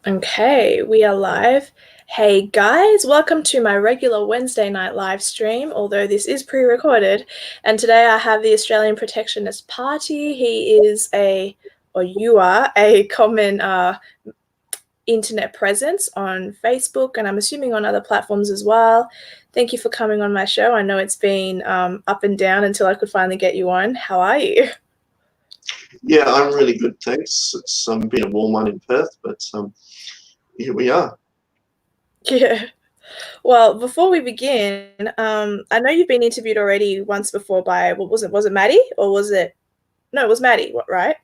Okay, we are live. Hey guys, welcome to my regular Wednesday night live stream, although this is pre-recorded. And today I have the Australian Protectionist Party. You are, a common internet presence on Facebook, and I'm assuming on other platforms as well. Thank you for coming on my show. I know it's been up and down until I could finally get you on. How are you? Yeah, I'm really good, thanks. It's been a warm one in Perth, but here we are. Yeah. Well, before we begin, I know you've been interviewed already once before by, what was it? Was it Maddie or was it? No, it was Maddie, right?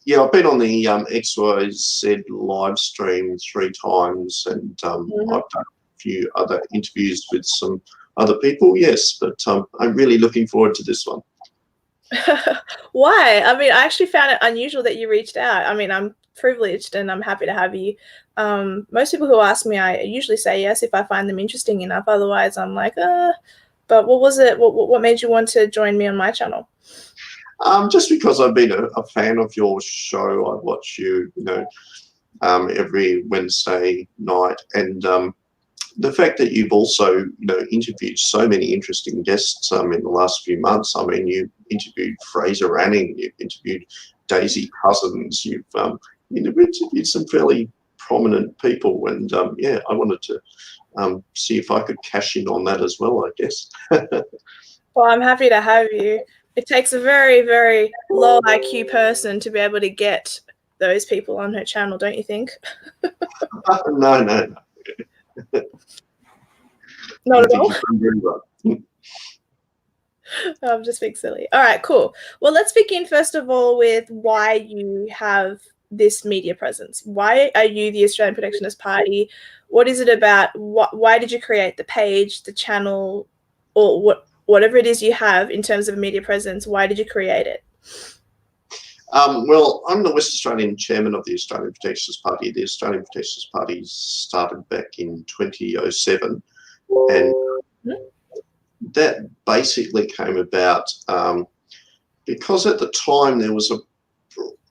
Yeah, I've been on the XYZ live stream 3 times, and I've done a few other interviews with some other people, yes, but I'm really looking forward to this one. Why? I mean, I actually found it unusual that you reached out. I mean, I'm privileged and I'm happy to have you. Most people who ask me, I usually say yes if I find them interesting enough. Otherwise, I'm like, But what was it? What made you want to join me on my channel? Just because I've been a fan of your show. I watch you, every Wednesday night, and the fact that you've also, interviewed so many interesting guests in the last few months. I mean, you interviewed Fraser Anning, you've interviewed Daisy Cousins, you've interviewed some fairly prominent people, and yeah, I wanted to see if I could cash in on that as well, I guess. Well, I'm happy to have you. It takes a very, very low IQ person to be able to get those people on her channel, don't you think? No. Not I at think all. you've done very well. I'm just being silly. All right, cool. Well, let's begin first of all with why you have this media presence. Why are you the Australian Protectionist Party? What is it about? Why did you create the page, the channel, or whatever it is you have in terms of media presence? Why did you create it? Well, I'm the West Australian chairman of the Australian Protectionist Party. The Australian Protectionist Party started back in 2007, and that basically came about because at the time there was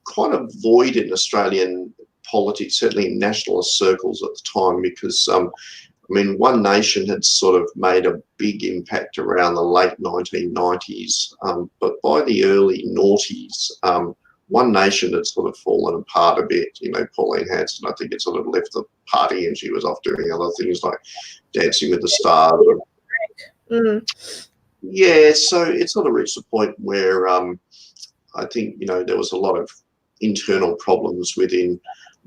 quite a void in Australian politics, certainly in nationalist circles at the time, because One Nation had sort of made a big impact around the late 1990s, but by the early noughties, One Nation had sort of fallen apart a bit. Pauline Hanson, I think, had sort of left the party and she was off doing other things like Dancing with the Stars. Yeah, so it sort of reached a point where I think, there was a lot of internal problems within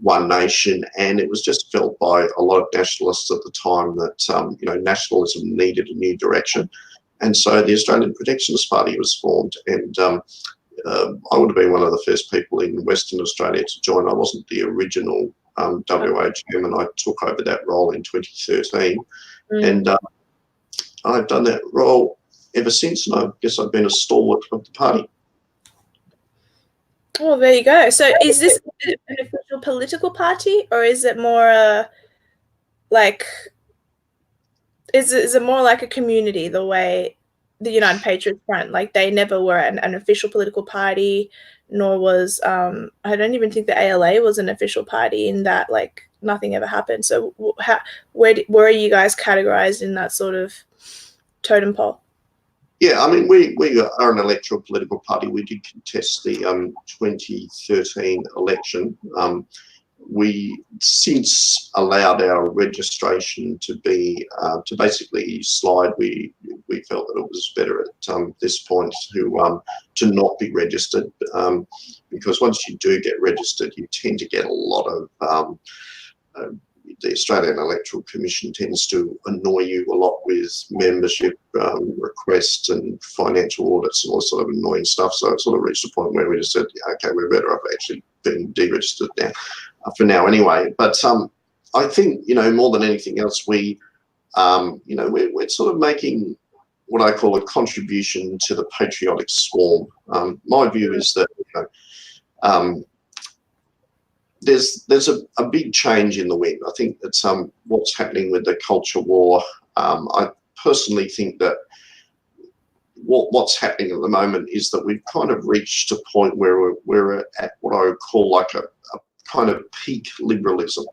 One Nation, and it was just felt by a lot of nationalists at the time that, nationalism needed a new direction. And so the Australian Protectionist Party was formed, and I would have been one of the first people in Western Australia to join. I wasn't the original WA chairman. I took over that role in 2013, and I've done that role ever since, and I guess I've been a stalwart of the party. Well, there you go. So is this an official political party, or is it more is it more like a community, the way the United Patriots Front, like they never were an official political party, nor was I don't even think the ALA was an official party in that, like, nothing ever happened. So where are you guys categorized in that sort of totem pole? Yeah, we are an electoral political party. We did contest the 2013 election. We since allowed our registration to be to basically slide. We felt that it was better at this point to not be registered, because once you do get registered, you tend to get a lot of the Australian Electoral Commission tends to annoy you a lot with membership requests and financial audits and all sort of annoying stuff. So it sort of reached a point where we just said, yeah, okay, we're better off actually being deregistered now, for now anyway. But I think, more than anything else, we're sort of making what I call a contribution to the patriotic swarm. My view is that, there's a big change in the wind. I think that what's happening with the culture war, I personally think that what's happening at the moment is that we've kind of reached a point where we're at what I would call like a kind of peak liberalism,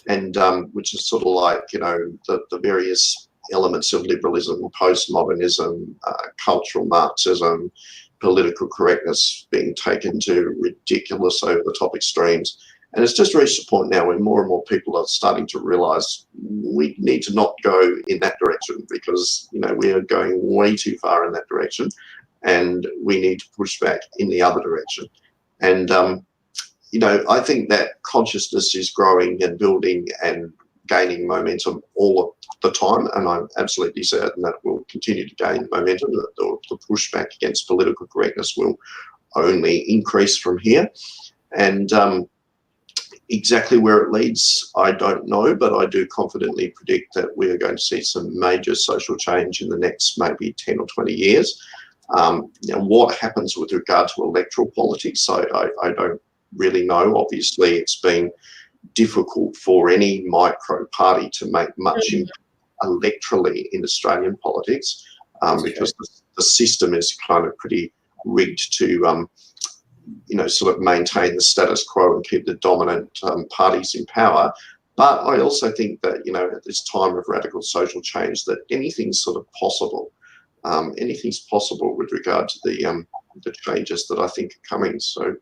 and which is sort of like, you know, the various elements of liberalism, postmodernism, cultural Marxism, political correctness being taken to ridiculous over-the-top extremes. And it's just reached a point now where more and more people are starting to realise we need to not go in that direction, because, you know, we are going way too far in that direction, and we need to push back in the other direction. And, you know, I think that consciousness is growing and building and gaining momentum all of the time, and I'm absolutely certain that it will continue to gain momentum, that the pushback against political correctness will only increase from here. And exactly where it leads, I don't know, but I do confidently predict that we are going to see some major social change in the next maybe 10 or 20 years. You know, what happens with regard to electoral politics, I don't really know. Obviously, it's been difficult for any micro party to make much electorally in Australian politics, because the system is kind of pretty rigged to you know, sort of maintain the status quo and keep the dominant parties in power. But I also think that, you know, at this time of radical social change, that anything's sort of possible. Anything's possible with regard to the changes that I think are coming. So,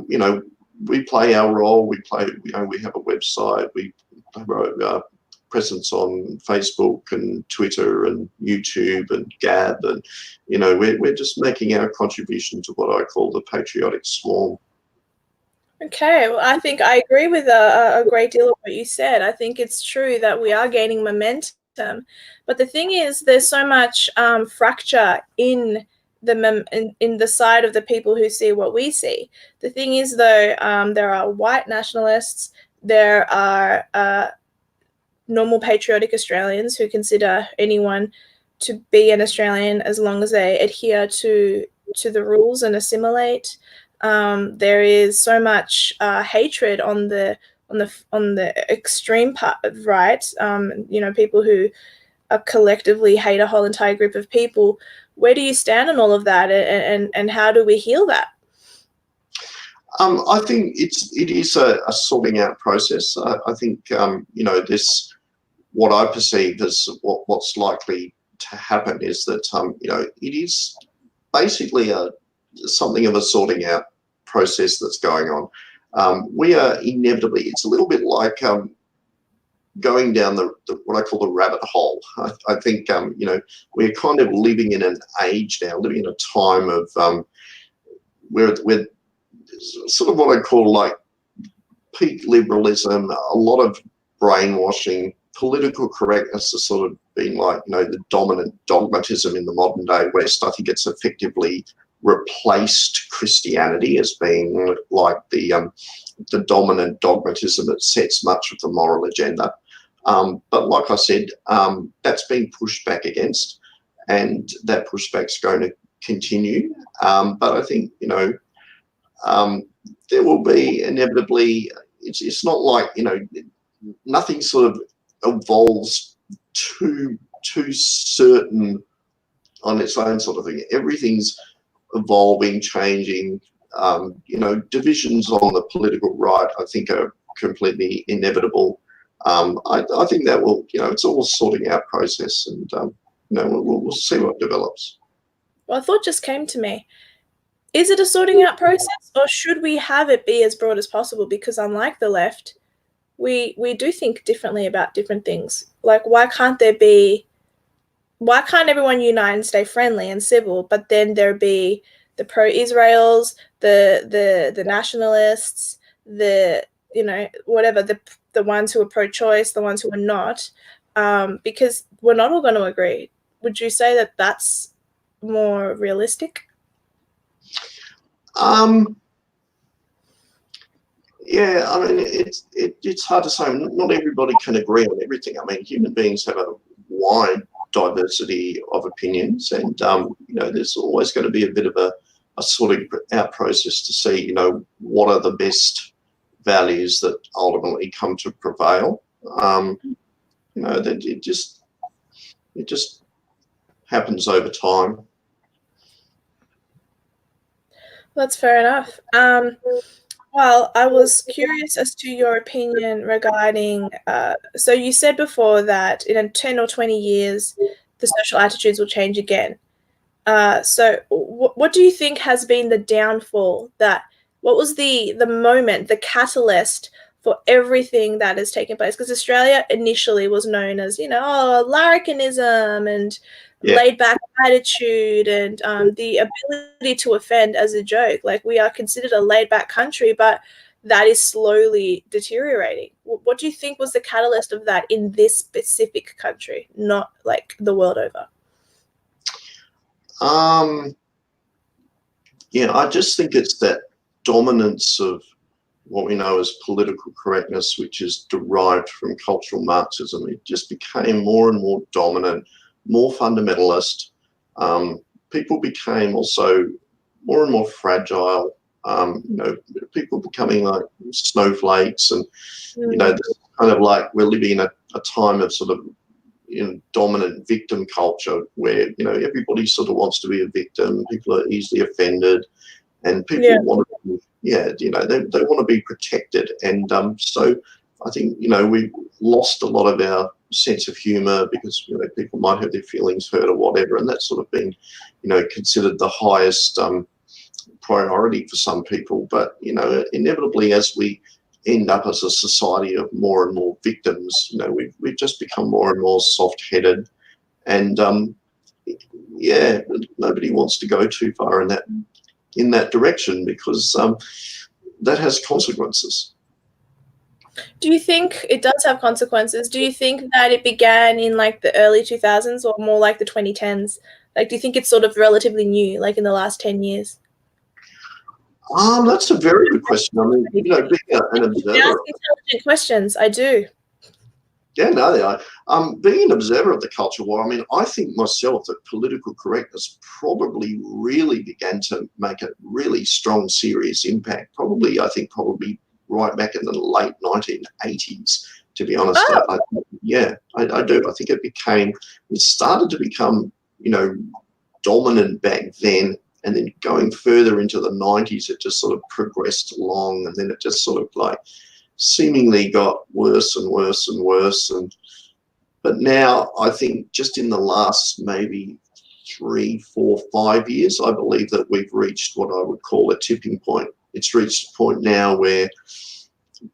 you know, we play our role. We play. You know, we have a website. We have a presence on Facebook and Twitter and YouTube and Gab, and, you know, we're just making our contribution to what I call the patriotic swarm. Okay, well, I think I agree with a great deal of what you said. I think it's true that we are gaining momentum, but the thing is, there's so much fracture in in the side of the people who see what we see. The thing is, though, there are white nationalists, there are normal patriotic Australians who consider anyone to be an Australian as long as they adhere to the rules and assimilate. There is so much hatred on the extreme part, right? You know, people who collectively hate a whole entire group of people. Where do you stand on all of that, and how do we heal that? I think it is a sorting out process. I think, you know, what I perceive as what's likely to happen is that, you know, it is basically something of a sorting out process that's going on. We are inevitably, it's a little bit like going down the what I call the rabbit hole. I think, you know, we're kind of living in an age now, living in a time of where sort of what I call like peak liberalism, a lot of brainwashing. Political correctness has sort of been like, you know, the dominant dogmatism in the modern day West. I think it's effectively replaced Christianity as being like the dominant dogmatism that sets much of the moral agenda. But like I said, that's been pushed back against, and that pushback's going to continue. But I think, you know, there will be inevitably, it's not like, you know, nothing sort of evolves too certain on its own sort of thing. Everything's evolving, changing. You know, divisions on the political right, I think, are completely inevitable. I think that will, you know, it's all a sorting out process, and you know, we'll see what develops. Well, a thought just came to me. Is it a sorting out process, or should we have it be as broad as possible? Because unlike the left, we do think differently about different things. Like, why can't everyone unite and stay friendly and civil, but then there be the pro-Israels, the nationalists, the, you know, whatever, the ones who are pro-choice, the ones who are not, because we're not all going to agree. Would you say that that's more realistic? Yeah, I mean, it's hard to say. Not everybody can agree on everything. I mean, human beings have a wide diversity of opinions, and you know, there's always going to be a bit of a sorting out process to see, you know, what are the best values that ultimately come to prevail. You know, that it just happens over time. That's fair enough. Well, I was curious as to your opinion regarding, so you said before that in 10 or 20 years, the social attitudes will change again. So what do you think has been the downfall what was the moment, the catalyst for everything that has taken place? Because Australia initially was known as, larrikinism and Yeah. laid back attitude and the ability to offend as a joke. Like, we are considered a laid back country, but that is slowly deteriorating. What do you think was the catalyst of that in this specific country, not like the world over? Yeah, I just think it's that dominance of what we know as political correctness, which is derived from cultural Marxism. It just became more and more dominant, more fundamentalist. People became also more and more fragile. People becoming like snowflakes, and kind of like we're living in a time of sort of dominant victim culture where everybody sort of wants to be a victim. People are easily offended, and people want to they want to be protected. And so I think we lost a lot of our sense of humor because people might have their feelings hurt or whatever, and that's sort of been considered the highest priority for some people. But inevitably, as we end up as a society of more and more victims, we've just become more and more soft-headed, and nobody wants to go too far in that direction because that has consequences. Do you think it does have consequences? Do you think that it began in like the early 2000s or more like the 2010s? Like, do you think it's sort of relatively new, like in the last 10 years? That's a very good question. I mean, being an observer. Ask intelligent questions. I do. Yeah, no, they are. Being an observer of the culture war, I mean, I think myself that political correctness probably really began to make a really strong, serious impact. Probably right back in the late 1980s, to be honest. Oh. I do. I think it started to become, dominant back then. And then going further into the 90s, it just sort of progressed along, and then it just sort of like seemingly got worse and worse and worse. But now I think just in the last maybe 3, 4, 5 years, I believe that we've reached what I would call a tipping point. It's reached a point now where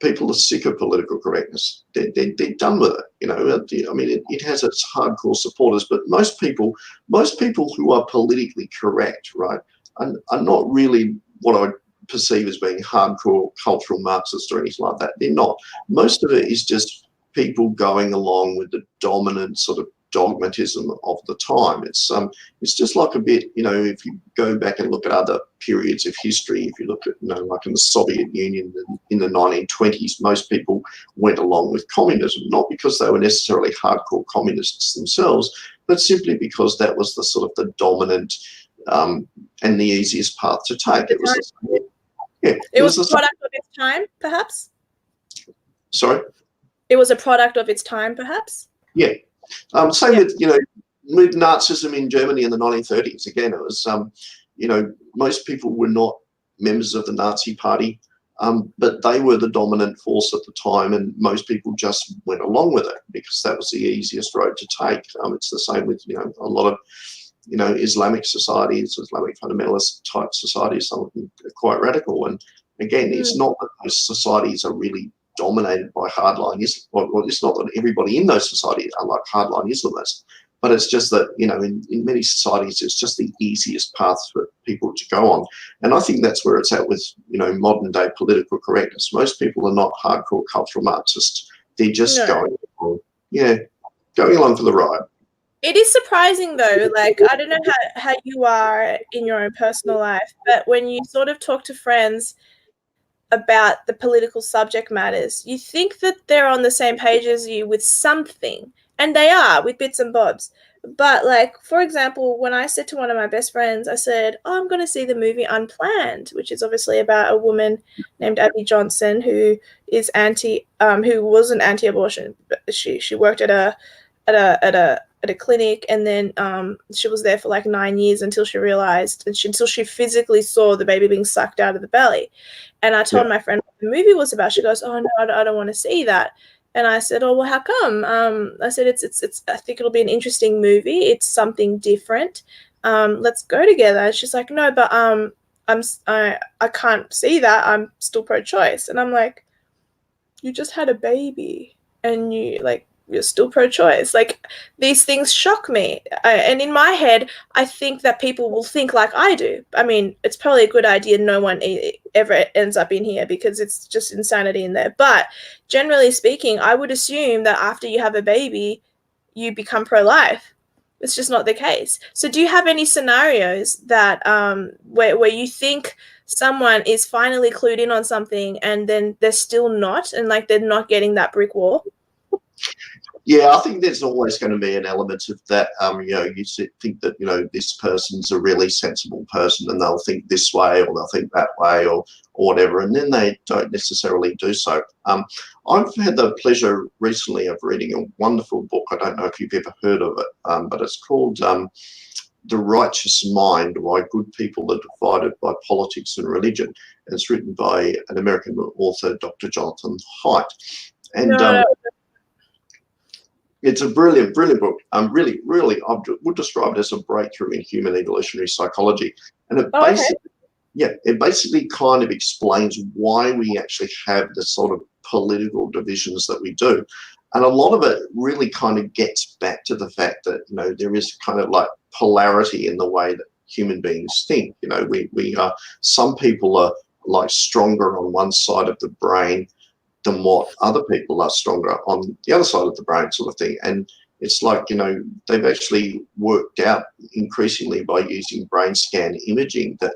people are sick of political correctness. They're done with it. I mean, it has its hardcore supporters, but most people who are politically correct, right, are not really what I would perceive as being hardcore cultural Marxists or anything like that. They're not. Most of it is just people going along with the dominant sort of dogmatism of the time. It's just like a bit, if you go back and look at other periods of history, if you look at, like in the Soviet Union in the 1920s, most people went along with communism, not because they were necessarily hardcore communists themselves, but simply because that was the sort of the dominant and the easiest path to take. It was a product of its time, perhaps? Sorry? It was a product of its time, perhaps? Yeah. Same with Nazism in Germany in the 1930s. Again, it was, most people were not members of the Nazi party, but they were the dominant force at the time, and most people just went along with it because that was the easiest road to take. It's the same with, a lot of, Islamic societies, Islamic fundamentalist type societies. Some of them are quite radical. And again, it's not that those societies are really dominated by hardline Islam. Well, it's not that everybody in those societies are like hardline Islamists, but it's just that, in many societies, it's just the easiest path for people to go on. And I think that's where it's at with, modern day political correctness. Most people are not hardcore cultural Marxists. They're just going along for the ride. It is surprising though, like, I don't know how you are in your own personal life, but when you sort of talk to friends about the political subject matters, you think that they're on the same page as you with something, and they are with bits and bobs. But like, for example, when I said to one of my best friends, I said, "Oh, I'm going to see the movie Unplanned," which is obviously about a woman named Abby Johnson who is who was an anti-abortion, but she worked at at a clinic, and then she was there for like 9 years until she realized, until she physically saw the baby being sucked out of the belly. And I told my friend what the movie was about. She goes, "Oh no, I don't want to see that." And I said, "Oh well, how come?" I said, "It's. I think it'll be an interesting movie. It's something different. Let's go together." And she's like, "No, but I can't see that. I'm still pro-choice." And I'm like, "You just had a baby, and you're still pro-choice." Like, these things shock me, and in my head I think that people will think like I do. I mean, it's probably a good idea no one ever ends up in here, because it's just insanity in there, but generally speaking, I would assume that after you have a baby you become pro-life. It's just not the case. So do you have any scenarios that where you think someone is finally clued in on something and then they're still not, and like they're not getting that brick wall? Yeah, I think there's always going to be an element of that. You think that, this person's a really sensible person and they'll think this way or they'll think that way or whatever, and then they don't necessarily do so. I've had the pleasure recently of reading a wonderful book. I don't know if you've ever heard of it, but it's called The Righteous Mind: Why Good People Are Divided by Politics and Religion. And it's written by an American author, Dr. Jonathan Haidt. And No. it's a brilliant, brilliant book. Really, really, I would describe it as a breakthrough in human evolutionary psychology. And it basically kind of explains why we actually have the sort of political divisions that we do. And a lot of it really kind of gets back to the fact that, there is kind of like polarity in the way that human beings think. We are, some people are like stronger on one side of the brain than what other people are stronger on the other side of the brain, sort of thing. And it's like, they've actually worked out increasingly by using brain scan imaging that,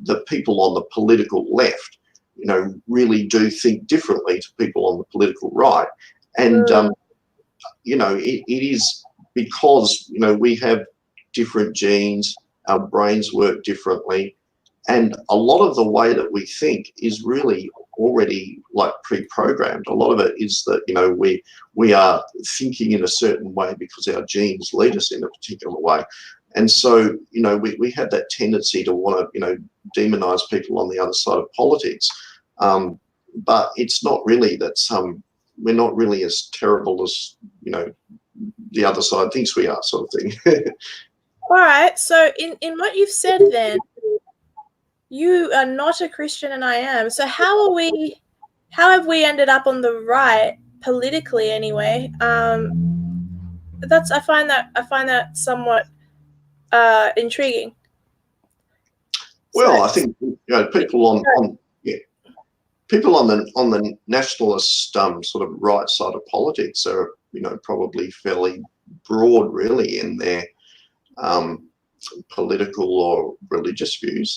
the people on the political left, really do think differently to people on the political right. And, it is because, we have different genes, our brains work differently. And a lot of the way that we think is really already like pre-programmed. A lot of it is that, we are thinking in a certain way because our genes lead us in a particular way. And so, we have that tendency to want to, demonize people on the other side of politics. But it's not really that we're not really as terrible as, the other side thinks we are, sort of thing. All right. So in what you've said then, you are not a Christian and I am. So how have we ended up on the right politically anyway? I find that somewhat intriguing. Well, I think, people people on the nationalist sort of right side of politics are, probably fairly broad, really, in their political or religious views.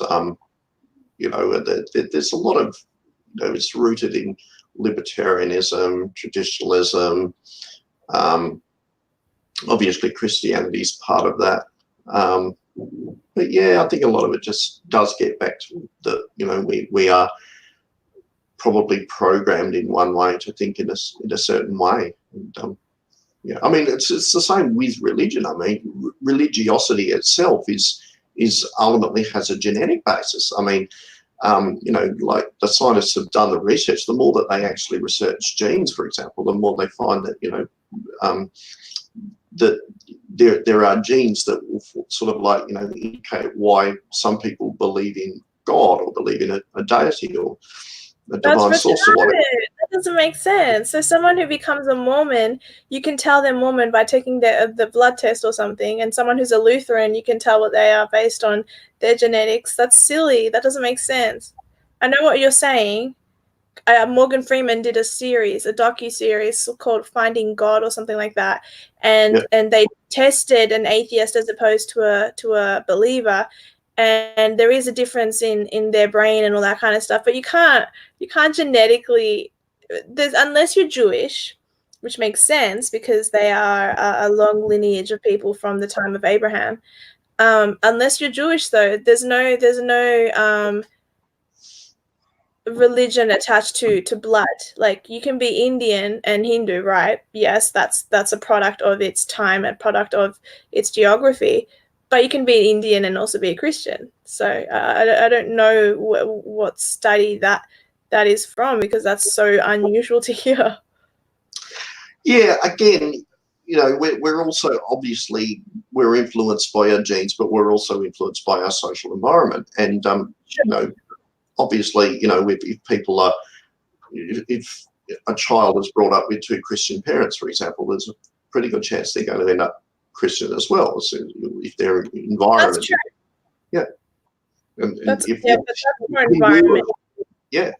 There's a lot of, it's rooted in libertarianism, traditionalism. Obviously, Christianity is part of that. But yeah, I think a lot of it just does get back to the, we are probably programmed in one way to think in a certain way. And, I mean, it's the same with religion. I mean, religiosity itself is ultimately has a genetic basis. I mean, like the scientists have done the research, the more that they actually research genes, for example, the more they find that, that there are genes that will sort of like, indicate why some people believe in God or believe in a deity or a divine source or whatever. That doesn't make sense. So someone who becomes a Mormon, you can tell they're Mormon by taking the blood test or something, and someone who's a Lutheran, you can tell what they are based on their genetics. That's silly. That doesn't make sense. I know what you're saying. Morgan Freeman did a docu-series called Finding God or something like that, and they tested an atheist as opposed to a believer, and there is a difference in their brain and all that kind of stuff. But you can't genetically, unless you're Jewish, which makes sense because they are a long lineage of people from the time of Abraham. Unless you're Jewish, though, there's no religion attached to blood. Like you can be Indian and Hindu, right? Yes, that's a product of its time, a product of its geography. But you can be Indian and also be a Christian. So I don't know what study that is from, because that's so unusual to hear. Yeah, again, we're also obviously we're influenced by our genes, but we're also influenced by our social environment. And obviously, if people are, if a child is brought up with two Christian parents, for example, there's a pretty good chance they're going to end up Christian as well. So if their environment, that's true. Yeah, but that's more environment. Yeah.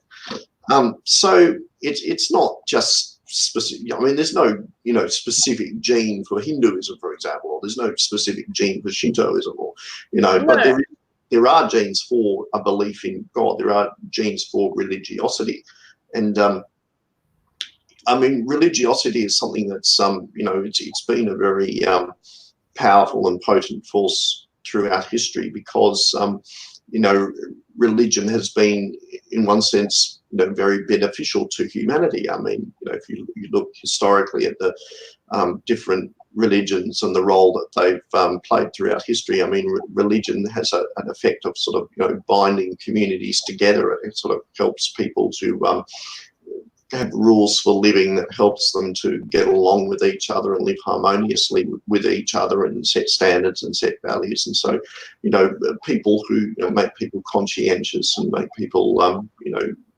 So it's not just specific. I mean, there's no specific gene for Hinduism, for example, or there's no specific gene for Shintoism, or but there are genes for a belief in God. There are genes for religiosity, and I mean, religiosity is something that's it's been a very powerful and potent force throughout history, because religion has been, in one sense, very beneficial to humanity. I mean, if you look historically at the different religions and the role that they've played throughout history, I mean, religion has an effect of sort of binding communities together. It sort of helps people to have rules for living that helps them to get along with each other and live harmoniously with each other and set standards and set values. And so, people who make people conscientious and make people,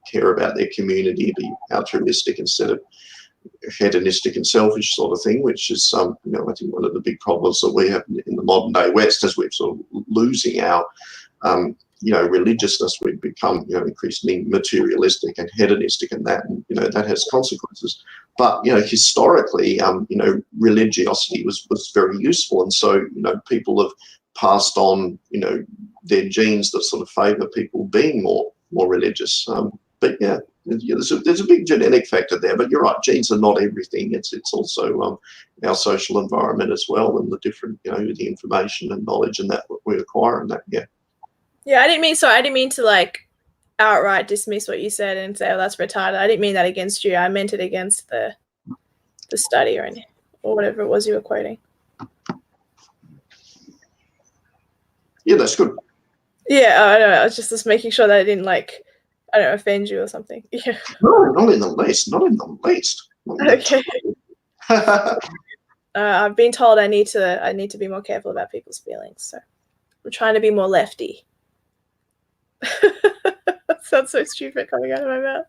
care about their community, be altruistic instead of hedonistic and selfish sort of thing, which is, I think one of the big problems that we have in the modern day West, is we're sort of losing our, religiousness. We've become, increasingly materialistic and hedonistic, and that has consequences. But, historically, religiosity was very useful. And so, people have passed on, their genes that sort of favour people being more religious. But yeah, there's a big genetic factor there. But you're right, genes are not everything. It's also our social environment as well, and the different, the information and knowledge and that we acquire, and that, yeah. Yeah, I didn't mean to like outright dismiss what you said and say, oh, that's retarded. I didn't mean that against you. I meant it against the study or whatever it was you were quoting. Yeah, that's good. Yeah, I don't know. I was just making sure that I didn't offend you or something. Yeah. No, not in the least. Not in the least. Okay. I've been told I need to be more careful about people's feelings, so I'm trying to be more lefty. That sounds so stupid coming out of my mouth.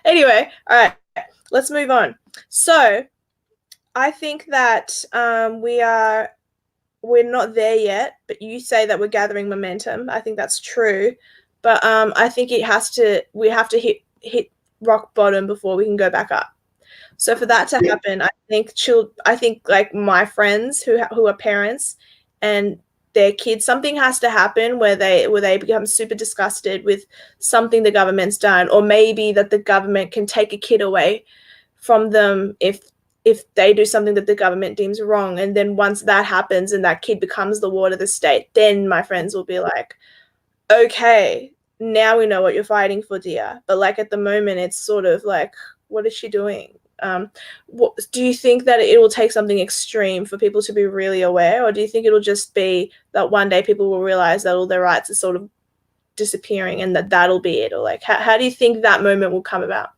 Anyway, all right, let's move on. So I think that we're not there yet, but you say that we're gathering momentum. I think that's true, but I think we have to hit rock bottom before we can go back up. So for that to happen, I think like my friends who are parents and their kids, something has to happen where they become super disgusted with something the government's done, or maybe that the government can take a kid away from them if they do something that the government deems wrong. And then once that happens and that kid becomes the ward of the state, then my friends will be like, okay, now we know what you're fighting for, dear. But like at the moment, it's sort of like, what is she doing? Do you think that it will take something extreme for people to be really aware, or do you think it'll just be that one day people will realize that all their rights are sort of disappearing and that'll be it? Or like, how do you think that moment will come about?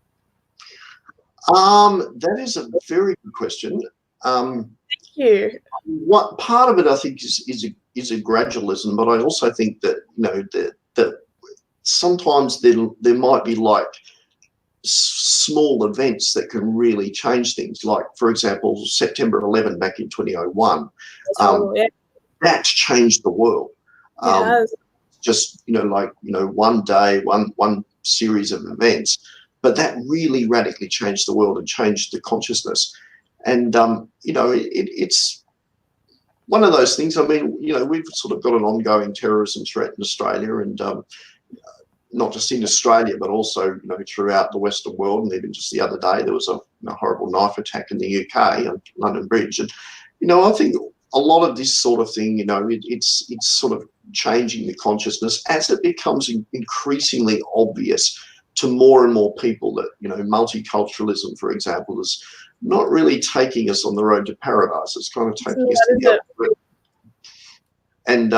That is a very good question. Thank you. What part of it I think is a gradualism, but I also think that that sometimes there might be like small events that can really change things. Like, for example, September 11 back in 2001, that changed the world. Just one day, one series of events, but that really radically changed the world and changed the consciousness. And it's one of those things. I mean, we've sort of got an ongoing terrorism threat in Australia, and not just in Australia, but also throughout the Western world. And even just the other day, there was a horrible knife attack in the UK on London Bridge. And I think a lot of this sort of thing, it's sort of changing the consciousness as it becomes increasingly obvious to more and more people that, you know, multiculturalism, for example, is not really taking us on the road to paradise. It's kind of taking us to the other road. And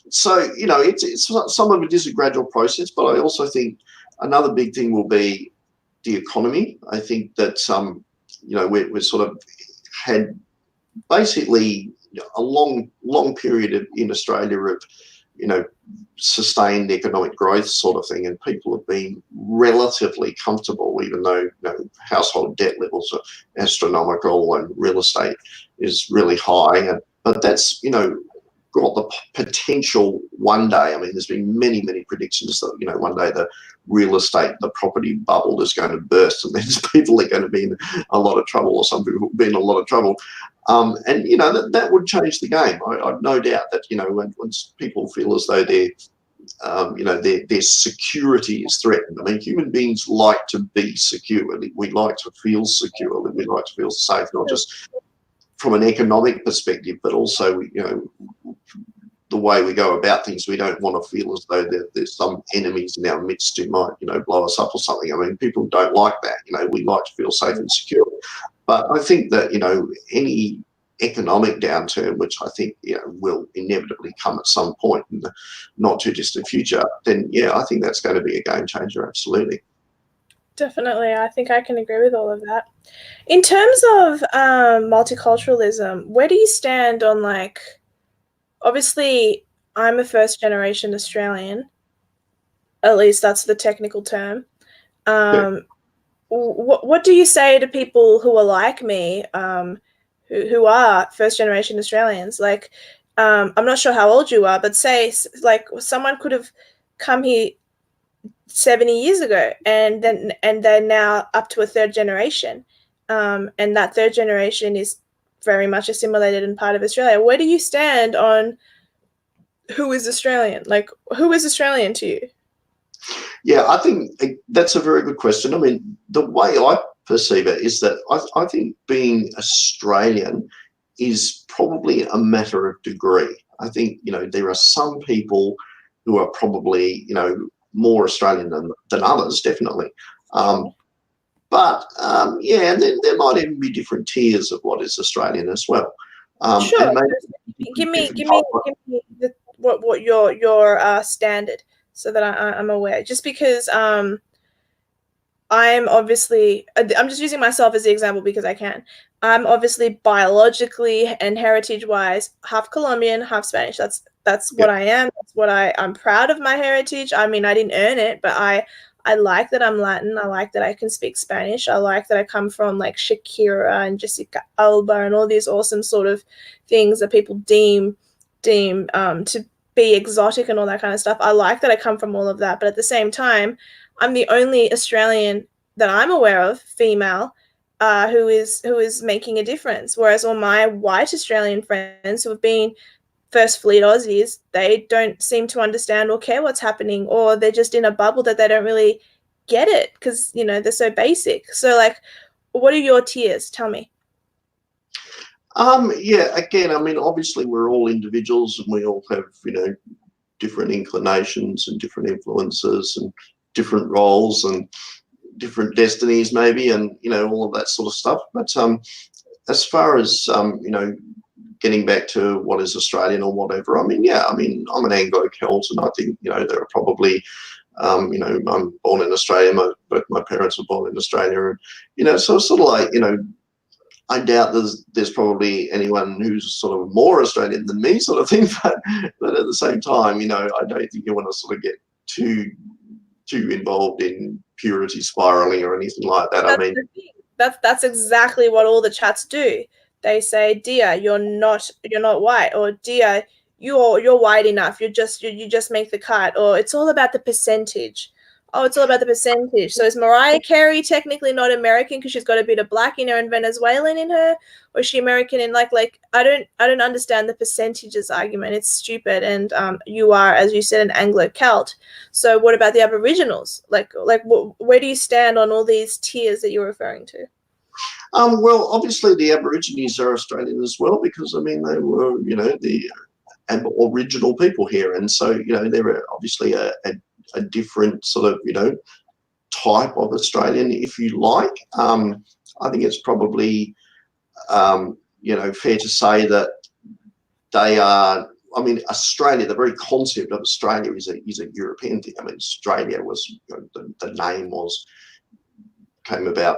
so, you know, it's some of it is a gradual process, but I also think another big thing will be the economy. I think that, you know, we're sort of had basically a long period in Australia of, you know, sustained economic growth sort of thing, and people have been relatively comfortable, even though, you know, household debt levels are astronomical and real estate is really high. But that's, you know, got the potential one day. I mean, there's been many predictions that, you know, one day the real estate, the property bubble is going to burst, and there's people are going to be in a lot of trouble, or some people will be in a lot of trouble. And, you know, that would change the game. I've no doubt that, you know, once people feel as though their security is threatened. I mean, human beings like to be secure. We like to feel secure. We like to feel safe, not just from an economic perspective, but also, you know, the way we go about things. We don't want to feel as though there's some enemies in our midst who might, you know, blow us up or something. I mean, people don't like that. You know, we like to feel safe and secure. But I think that, you know, any economic downturn, which I think, you know, will inevitably come at some point in the not too distant future, then yeah, I think that's going to be a game changer. Absolutely. Definitely. I think I can agree with all of that. In terms of multiculturalism, where do you stand on, like, obviously I'm a first generation Australian, at least that's the technical term. Yeah. What do you say to people who are like me, who are first generation Australians? Like, I'm not sure how old you are, but say, like, someone could have come here 70 years ago, and they're now up to a third generation, and that third generation is very much assimilated and part of Australia. Where do you stand on who is Australian? Like, who is Australian to you? Yeah, I think that's a very good question. I mean, the way I perceive it is that I think being Australian is probably a matter of degree. I think, you know, there are some people who are probably, you know, more Australian than others, definitely. Yeah, and then there might even be different tiers of what is Australian as well. Sure. And maybe Give me what your standard, so that I'm aware. Just because I'm obviously, I'm just using myself as the example because I can. I'm obviously biologically and heritage-wise half Colombian, half Spanish. That's what I am. That's what I'm proud of my heritage. I mean, I didn't earn it, but I like that I'm Latin. I like that I can speak Spanish. I like that I come from, like, Shakira and Jessica Alba and all these awesome sort of things that people deem to be exotic and all that kind of stuff. I like that I come from all of that, but at the same time, I'm the only Australian that I'm aware of, female, who is making a difference. Whereas all my white Australian friends who have been First Fleet Aussies, they don't seem to understand or care what's happening, or they're just in a bubble that they don't really get it because, you know, they're so basic. So, like, what are your tiers? Tell me. Yeah, again, I mean, obviously we're all individuals and we all have, you know, different inclinations and different influences and different roles and different destinies maybe, and, you know, all of that sort of stuff. But as far as, you know, getting back to what is Australian or whatever, I mean, yeah, I mean, I'm an Anglo-Celt, and I think, you know, there are probably, you know, I'm born in Australia, both my parents were born in Australia, and, you know, so it's sort of like, you know, I doubt there's probably anyone who's sort of more Australian than me, sort of thing. But at the same time, you know, I don't think you want to sort of get too involved in purity spiraling or anything like that. That's I mean, the thing. That's exactly what all the chats do. They say, "Dear, you're not white," or "Dear, you're white enough. You just make the cut," or it's all about the percentage. Oh, it's all about the percentage. So is Mariah Carey technically not American because she's got a bit of black in her and Venezuelan in her, or is she American? And like I don't understand the percentages argument. It's stupid. And you are, as you said, an Anglo-Celt. So what about the Aboriginals? Where do you stand on all these tiers that you're referring to? well, obviously the Aborigines are Australian as well, because I mean they were, you know, the original people here, and so, you know, they're obviously a different sort of, you know, type of Australian, if you like. I think it's probably, fair to say that they are, Australia, the very concept of Australia is a European thing. Australia was, the name came about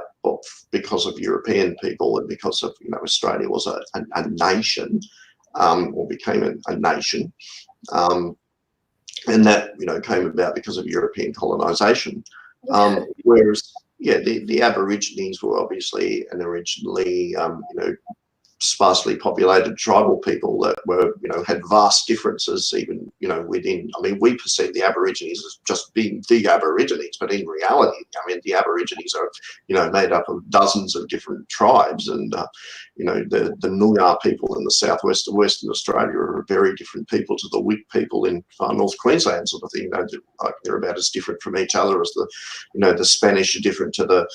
because of European people and because of, Australia was a nation, or became a nation. And that, came about because of European colonisation. Whereas, the Aborigines were obviously an originally, sparsely populated tribal people that were, had vast differences even, within, we perceive the Aborigines as just being the Aborigines, but in reality, the Aborigines are, made up of dozens of different tribes, and, the Noongar people in the southwest of Western Australia are very different people to the Wik people in far north Queensland, sort of thing. They're about as different from each other as the Spanish are different to the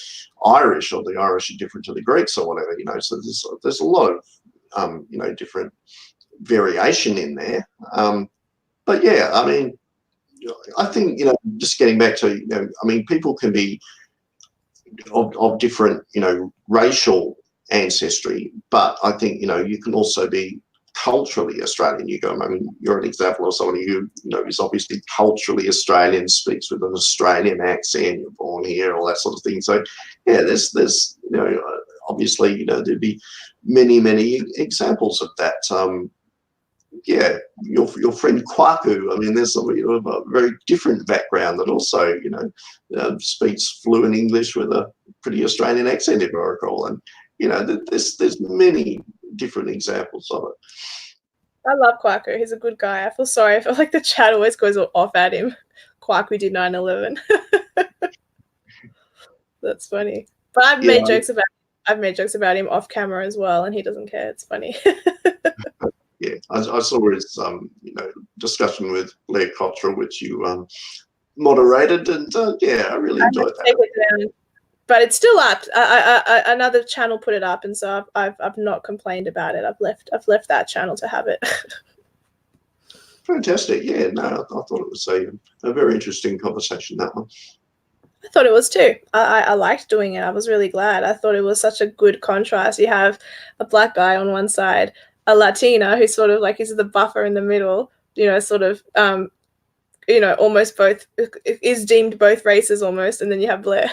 Irish, or the Irish are different to the Greeks, or whatever, so there's a lot of different variation in there. But yeah, I think, just getting back to, people can be of different, racial ancestry, but I think, you can also be culturally Australian. You're an example of someone who, is obviously culturally Australian, speaks with an Australian accent, you're born here, all that sort of thing. So yeah, there's obviously, there'd be many examples of that. Your friend Kwaku, there's somebody of a very different background that also, speaks fluent English with a pretty Australian accent, if I recall. And, there's many different examples of it. I love Kwaku. He's a good guy. I feel sorry. I feel like the chat always goes off at him. Kwaku did 9/11. That's funny. But I've made jokes about him off camera as well, and he doesn't care. It's funny. Yeah, I saw his discussion with Blair Cottrell, which you moderated, and I really enjoyed that. But it's still up. Another channel put it up, and so I've not complained about it. I've left that channel to have it. Fantastic. Yeah, no, I thought it was a very interesting conversation, that one. I thought it was too. I liked doing it. I was really glad. I thought it was such a good contrast. You have a black guy on one side, a Latina who's sort of like is the buffer in the middle, almost both is deemed both races almost, and then you have Blair.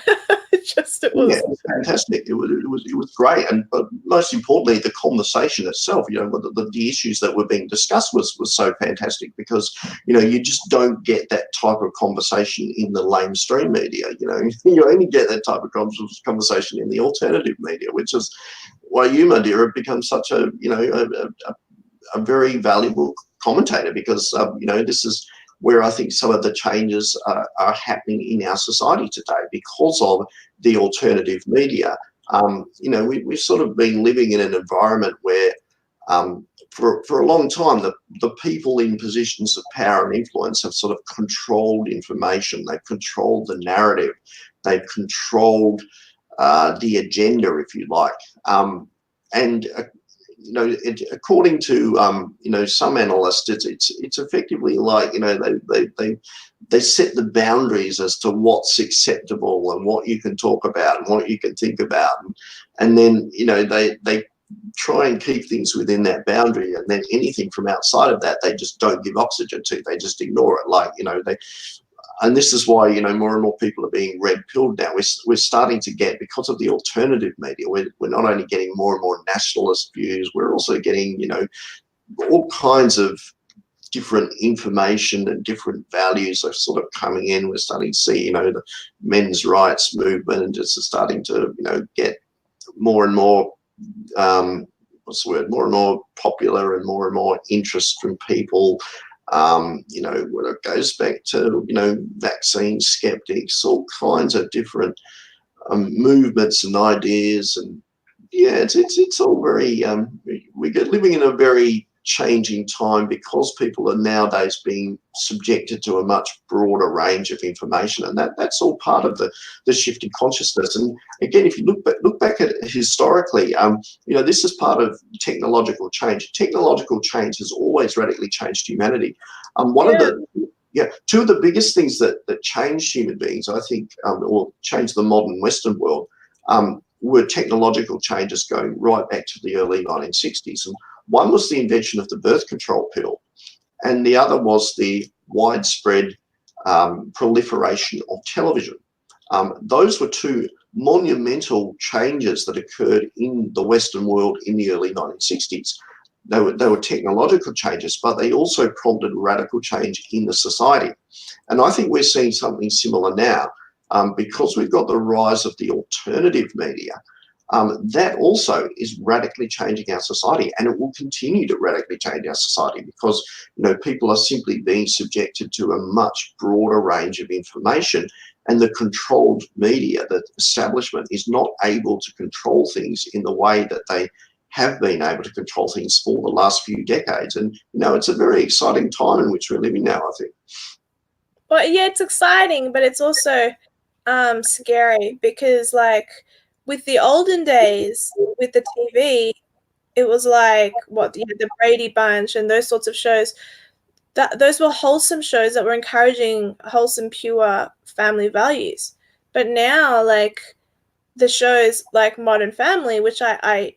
It was fantastic. It was great, and but most importantly, the conversation itself. The issues that were being discussed was so fantastic, because you just don't get that type of conversation in the mainstream media. You only get that type of conversation in the alternative media, which is why you, my dear, have become such a very valuable commentator, because this is where I think some of the changes are happening in our society today because of the alternative media. We've sort of been living in an environment where for a long time, the people in positions of power and influence have sort of controlled information. They've controlled the narrative. They've controlled the agenda, if you like. According to some analysts, it's effectively like they set the boundaries as to what's acceptable and what you can talk about and what you can think about, and then they try and keep things within that boundary, and then anything from outside of that they just don't give oxygen to. They just ignore it. And this is why, more and more people are being red-pilled now. We're starting to get, because of the alternative media, we're not only getting more and more nationalist views, we're also getting, all kinds of different information and different values are sort of coming in. We're starting to see, the men's rights movement is starting to, get more and more, more and more popular, and more interest from people. When it goes back to, vaccine skeptics, all kinds of different movements and ideas. And it's all very, we're living in a very changing time, because people are nowadays being subjected to a much broader range of information, and that's all part of the shift in consciousness. And again, if you look back at it historically, this is part of technological change. Technological change has always radically changed humanity. One of Yeah, two of the biggest things that changed human beings, I think, or changed the modern Western world, were technological changes going right back to the early 1960s. And one was the invention of the birth control pill, and the other was the widespread proliferation of television. Those were two monumental changes that occurred in the Western world in the early 1960s. They were technological changes, but they also prompted radical change in the society. And I think we're seeing something similar now, because we've got the rise of the alternative media. That also is radically changing our society, and it will continue to radically change our society because, people are simply being subjected to a much broader range of information, and the controlled media, the establishment, is not able to control things in the way that they have been able to control things for the last few decades. And, it's a very exciting time in which we're living now, I think. Well, yeah, it's exciting, but it's also scary because, like, with the olden days, with the TV, it was like, the Brady Bunch and those sorts of shows. Those were wholesome shows that were encouraging wholesome, pure family values. But now, like, the shows like Modern Family, which I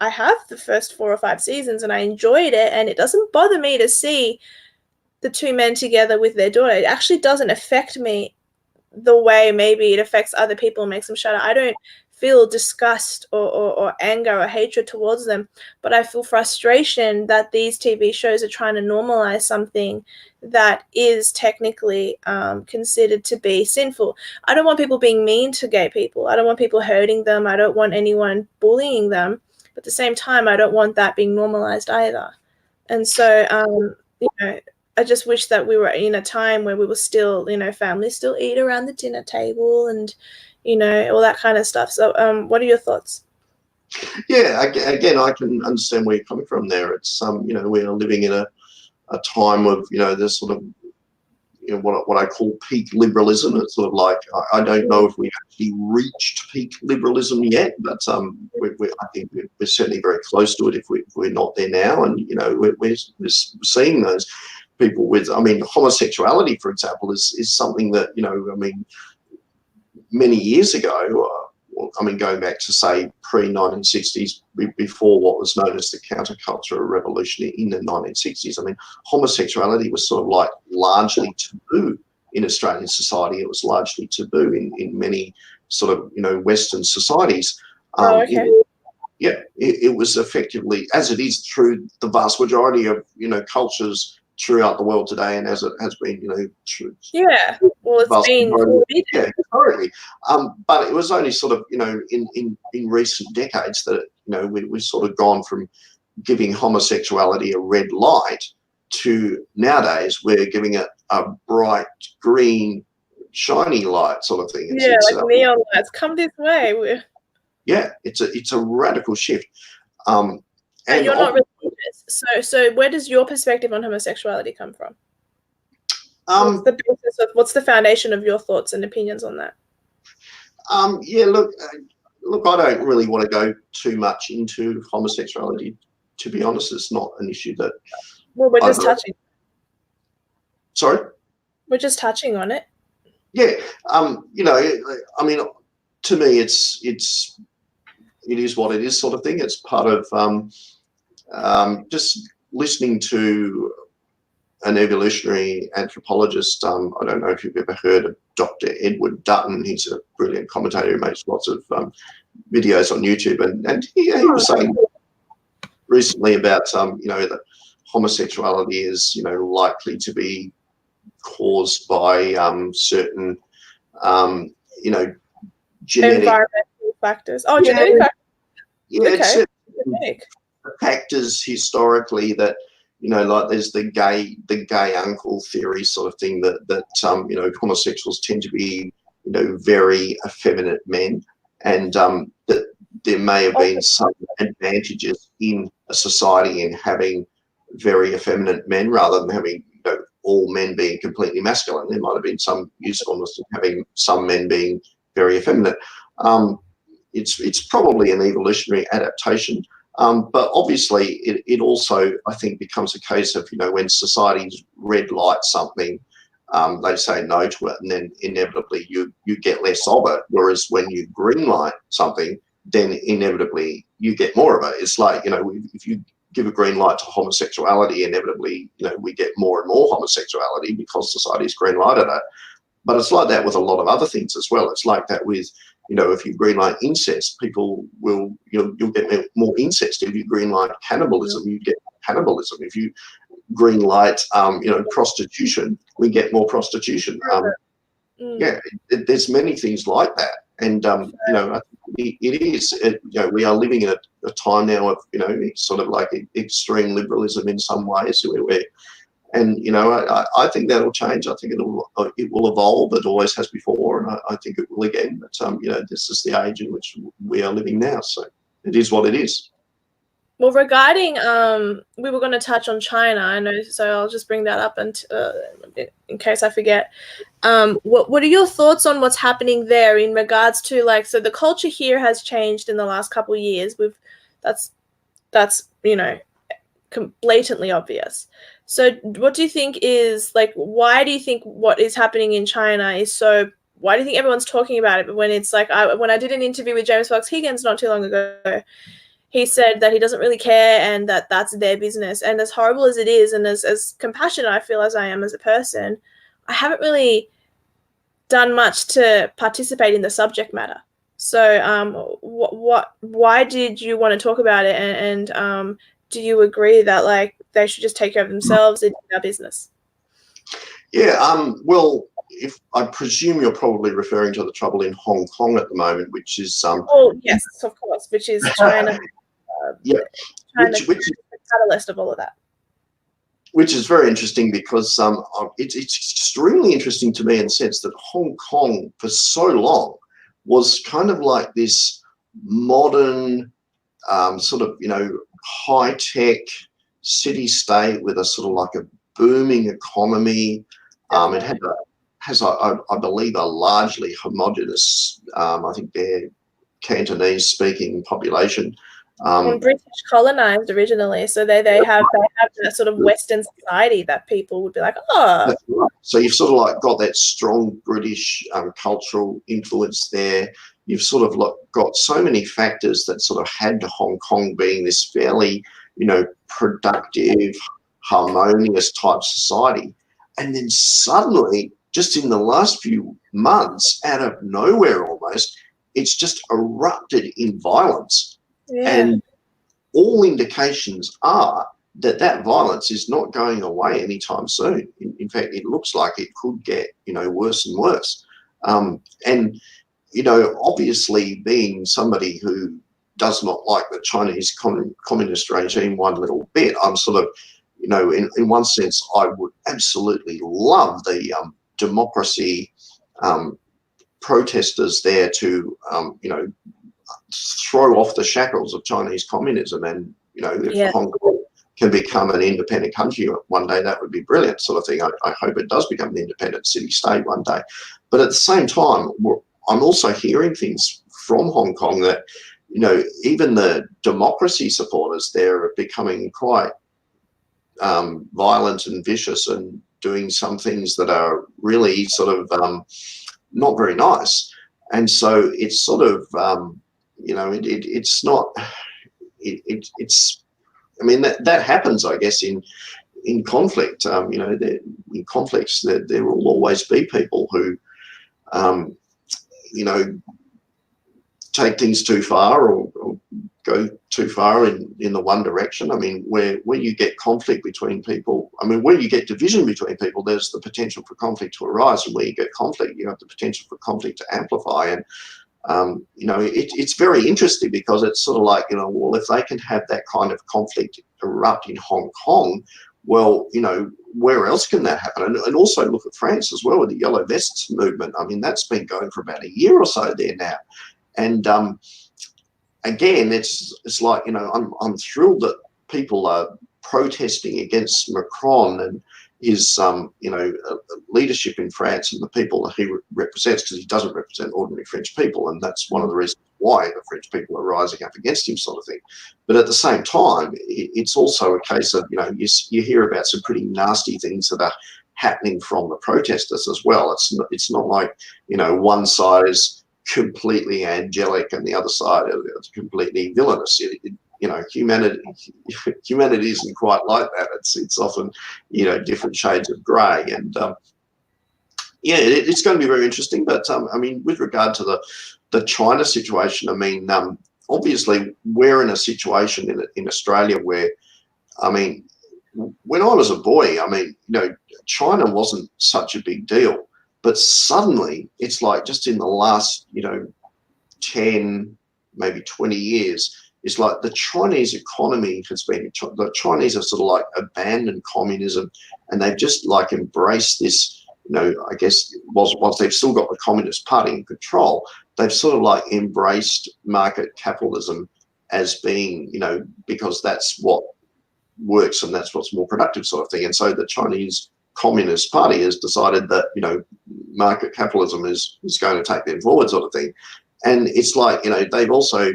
have the first 4 or 5 seasons and I enjoyed it, and it doesn't bother me to see the two men together with their daughter. It actually doesn't affect me the way maybe it affects other people and makes them shudder. I don't feel disgust or anger or hatred towards them, but I feel frustration that these TV shows are trying to normalize something that is technically considered to be sinful. I don't want people being mean to gay people. I don't want people hurting them. I don't want anyone bullying them. But at the same time, I don't want that being normalized either. And so, I just wish that we were in a time where we were still, families still eat around the dinner table and, all that kind of stuff. So what are your thoughts? Yeah, again, I can understand where you're coming from there. It's, we are living in a time of, this sort of, what I call peak liberalism. It's sort of like, I don't know if we've actually reached peak liberalism yet, but I think we're certainly very close to it if we're not there now. And, we're seeing those people with, homosexuality, for example, is something that, many years ago, going back to, say, pre-1960s, before what was known as the countercultural revolution in the 1960s, homosexuality was sort of like largely taboo in Australian society. It was largely taboo in many sort of, Western societies. Okay. It was effectively, as it is through the vast majority of, cultures throughout the world today, and as it has been, well, it's been historically. But it was only sort of, in recent decades that, we've sort of gone from giving homosexuality a red light to nowadays we're giving it a bright green, shiny light sort of thing. It's like neon lights, come this way. It's a radical shift. And you're not religious, so where does your perspective on homosexuality come from? What's the basis of, what's the foundation of your thoughts and opinions on that? Look, I don't really want to go too much into homosexuality. To be honest, it's not an issue that. Well, we're just touching. Sorry. We're just touching on it. Yeah. To me, it is what it is, sort of thing. It's part of just listening to an evolutionary anthropologist. I don't know if you've ever heard of Dr. Edward Dutton. He's a brilliant commentator who makes lots of videos on YouTube, and he was saying recently about that homosexuality is likely to be caused by certain genetic environmental factors. Oh, genetic factors. Yeah, okay. Genetic factors historically that like there's the gay uncle theory sort of thing that homosexuals tend to be very effeminate men, and that there may have been some advantages in a society in having very effeminate men rather than having all men being completely masculine. There might have been some usefulness in having some men being very effeminate. It's probably an evolutionary adaptation, but obviously it also, I think, becomes a case of when societies red light something they say no to it, and then inevitably you get less of it. Whereas when you greenlight something, then inevitably you get more of it. It's like, if you give a green light to homosexuality, inevitably, we get more and more homosexuality because society's green lighted it. But it's like that with a lot of other things as well. It's like that with, if you greenlight incest, people will, you'll get more incest. If you greenlight cannibalism, you get cannibalism. If you greenlight, prostitution, we get more prostitution. Yeah, there's many things like that. And, I think it is, we are living in a time now of, sort of like extreme liberalism in some ways, and I think that'll change. I think it will evolve. It always has before, and I think it will again. But this is the age in which we are living now, so it is what it is. Well, regarding we were going to touch on China, I know, so I'll just bring that up and in case I forget. What are your thoughts on what's happening there in regards to so the culture here has changed in the last couple of years. That's blatantly obvious. So what do you think is why do you think what is happening in China is so? Why do you think everyone's talking about it? But when it's when I did an interview with James Fox Higgins not too long ago, he said that he doesn't really care and that's their business. And as horrible as it is, and as compassionate I feel as I am as a person, I haven't really done much to participate in the subject matter. So why did you want to talk about it? And do you agree that they should just take care of themselves and do their business? Yeah, well, if I presume you're probably referring to the trouble in Hong Kong at the moment, which is oh yes, of course, which is China. Yeah, China which is the catalyst of all of that. Which is very interesting because it's extremely interesting to me in the sense that Hong Kong for so long was kind of like this modern sort of high-tech city-state with a sort of like a booming economy. It has I believe a largely homogenous, I think they're Cantonese-speaking population. And British colonized originally, so they have that sort of Western society that people would be like, oh. That's right. So you've sort of like got that strong British cultural influence there. You've sort of got so many factors that sort of had to Hong Kong being this fairly, productive, harmonious type society. And then suddenly, just in the last few months, out of nowhere almost, it's just erupted in violence. Yeah. And all indications are that violence is not going away anytime soon. In fact, it looks like it could get, worse and worse. And, obviously being somebody who does not like the Chinese communist regime one little bit, I'm sort of, in one sense, I would absolutely love the democracy protesters there to, throw off the shackles of Chinese communism. And, if Hong Kong can become an independent country one day, that would be brilliant sort of thing. I hope it does become an independent city-state one day. But at the same time, I'm also hearing things from Hong Kong that, even the democracy supporters there are becoming quite violent and vicious and doing some things that are really sort of not very nice. And so it's sort of, it's not, it's, I mean, that happens, I guess, in conflict. In conflicts, there will always be people who, take things too far or go too far in the one direction. I mean, where you get conflict between people, where you get division between people, there's the potential for conflict to arise. And where you get conflict, you have the potential for conflict to amplify. And, it's very interesting because it's sort of like, well, if they can have that kind of conflict erupt in Hong Kong, well, where else can that happen? And also look at France as well with the Yellow Vests movement. That's been going for about a year or so there now. And again, it's like, I'm thrilled that people are protesting against Macron and his, leadership in France and the people that he represents, because he doesn't represent ordinary French people. And that's one of the reasons why the French people are rising up against him, sort of thing. But at the same time, it's also a case of, you hear about some pretty nasty things that are happening from the protesters as well. It's not like, you know, one side is completely angelic and the other side is completely villainous. You know, humanity isn't quite like that. It's often, you know, different shades of grey. And yeah, it's going to be very interesting. But I mean, with regard to the China situation, I mean, obviously we're in a situation in Australia where, I mean, when I was a boy, I mean, you know, China wasn't such a big deal, but suddenly it's like just in the last, you know, 10, maybe 20 years, it's like the Chinese economy has been, the Chinese have sort of like abandoned communism, and they've just like embraced this, you know, I guess whilst they've still got the Communist Party in control, they've sort of like embraced market capitalism as being, you know, because that's what works and that's what's more productive, sort of thing. And so the Chinese Communist Party has decided that, you know, market capitalism is going to take them forward, sort of thing. And it's like, you know, they've also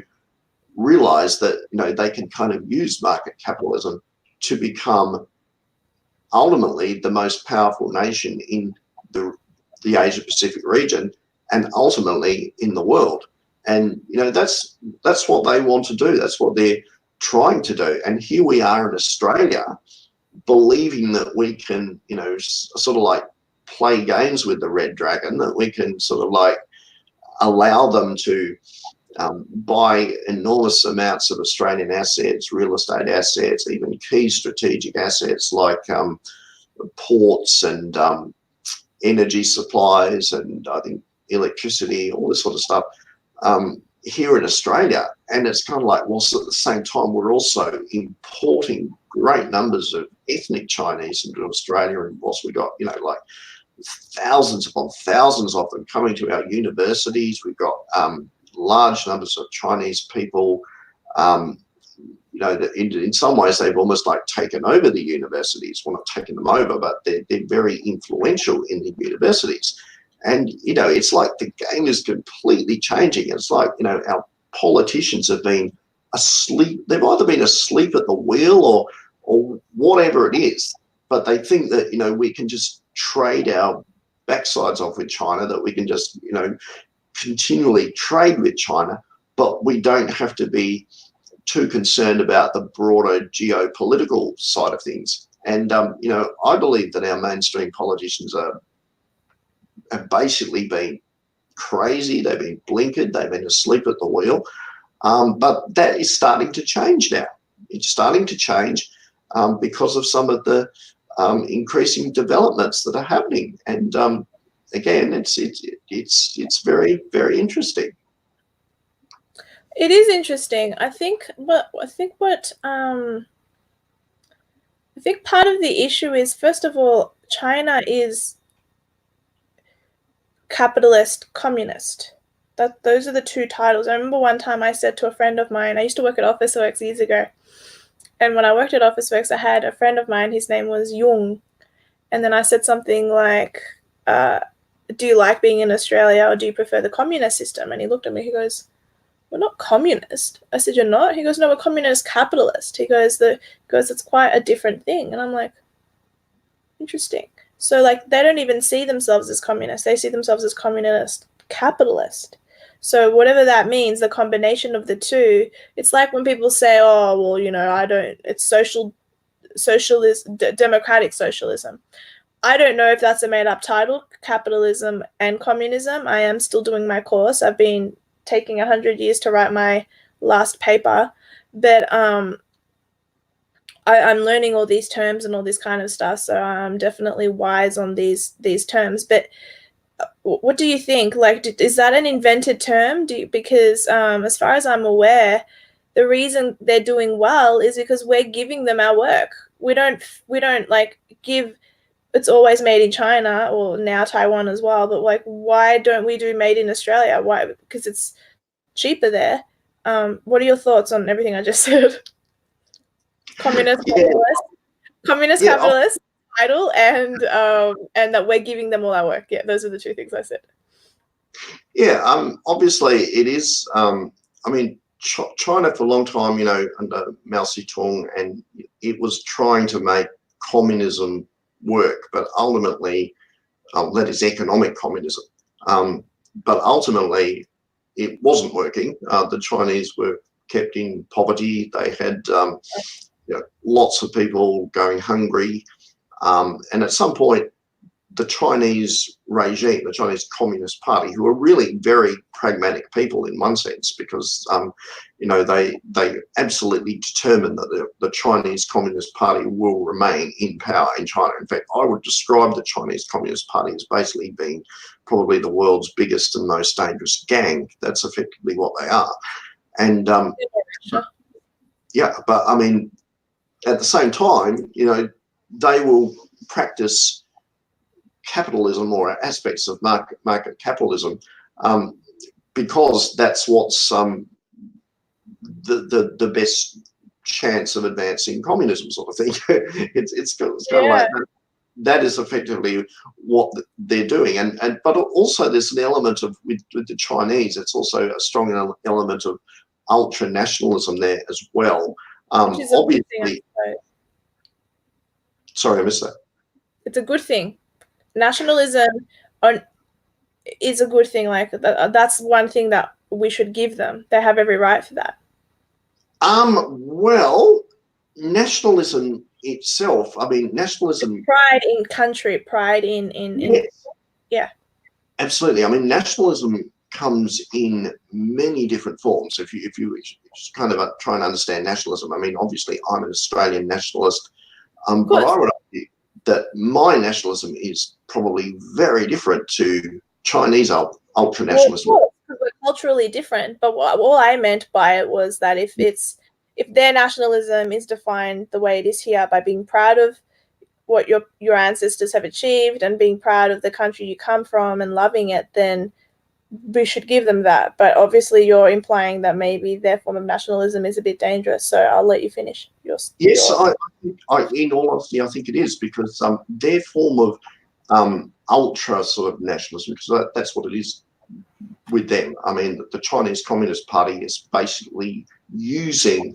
realized that, you know, they can kind of use market capitalism to become ultimately the most powerful nation in the Asia Pacific region and ultimately in the world. And, you know, that's what they want to do. That's what they're trying to do. And here we are in Australia believing that we can, you know, sort of like play games with the Red Dragon, that we can sort of like allow them to buy enormous amounts of Australian assets, real estate assets, even key strategic assets like ports and energy supplies and I think electricity, all this sort of stuff here in Australia. And it's kind of like, whilst at the same time, we're also importing great numbers of ethnic Chinese into Australia. And whilst we got, you know, like thousands upon thousands of them coming to our universities, we've got large numbers of Chinese people. You know, that in some ways they've almost like taken over the universities. Well, not taken them over, but they're very influential in the universities. And, you know, it's like the game is completely changing. It's like, you know, our politicians have been asleep. They've either been asleep at the wheel or whatever it is, but they think that, you know, we can just trade our backsides off with China, that we can just, you know, continually trade with China, but we don't have to be too concerned about the broader geopolitical side of things. And, you know, I believe that our mainstream politicians have basically been crazy. They've been blinkered. They've been asleep at the wheel. But that is starting to change now. It's starting to change because of some of the increasing developments that are happening. And again, it's very, very interesting. It is interesting. I think part of the issue is, first of all, China is capitalist, communist. Those are the two titles. I remember one time I said to a friend of mine, I used to work at Officeworks years ago, and when I worked at Officeworks, I had a friend of mine, his name was Jung, and then I said something like, do you like being in Australia or do you prefer the communist system? And he looked at me, he goes, we're not communist. I said, you're not? He goes, no, we're communist capitalist. He goes, it's quite a different thing. And I'm like, interesting. So like they don't even see themselves as communist. They see themselves as communist capitalist. So whatever that means, the combination of the two, it's like when people say, oh, well, you know, it's socialism, democratic socialism. I don't know if that's a made up title, capitalism and communism. I am still doing my course. I've been taking 100 years to write my last paper, but I'm learning all these terms and all this kind of stuff, so I'm definitely wise on these terms. But what do you think? Like, is that an invented term? Because as far as I'm aware, the reason they're doing well is because we're giving them our work. We don't like give. It's always made in China, or now Taiwan as well. But like, why don't we do made in Australia? Why? Because it's cheaper there. What are your thoughts on everything I just said? Communist capitalist title, and that we're giving them all our work. Yeah, those are the two things I said. Yeah, obviously it is. I mean, China for a long time, you know, under Mao Zedong, and it was trying to make communism work, but ultimately, that is economic communism. But ultimately, it wasn't working. The Chinese were kept in poverty. They had lots of people going hungry. And at some point, the Chinese regime, the Chinese Communist Party, who are really very pragmatic people in one sense, because they absolutely determined that the Chinese Communist Party will remain in power in China. In fact, I would describe the Chinese Communist Party as basically being probably the world's biggest and most dangerous gang. That's effectively what they are. And but I mean, at the same time, they will practice capitalism or aspects of market capitalism because that's what's the best chance of advancing communism, sort of thing. it's kind of like that is effectively what they're doing, and but also there's an element of with the Chinese. It's also a strong element of ultra nationalism there as well. Obviously, sorry, I missed that. It's a good thing. Nationalism is a good thing. Like that's one thing that we should give them. They have every right for that. Well, nationalism itself. I mean, nationalism. Pride in country. Pride in yes. Yeah. Absolutely. I mean, nationalism comes in many different forms. If you kind of try and understand nationalism, I mean, obviously, I'm an Australian nationalist, but I would argue that my nationalism is probably very different to Chinese ultra nationalism. Well, because we're culturally different. But what I meant by it was that if their nationalism is defined the way it is here by being proud of what your ancestors have achieved and being proud of the country you come from and loving it, then we should give them that. But obviously you're implying that maybe their form of nationalism is a bit dangerous, so I'll let you finish. Yes, in all honesty, I think it is, because their form of ultra sort of nationalism, because that's what it is with them. I mean, the Chinese Communist Party is basically using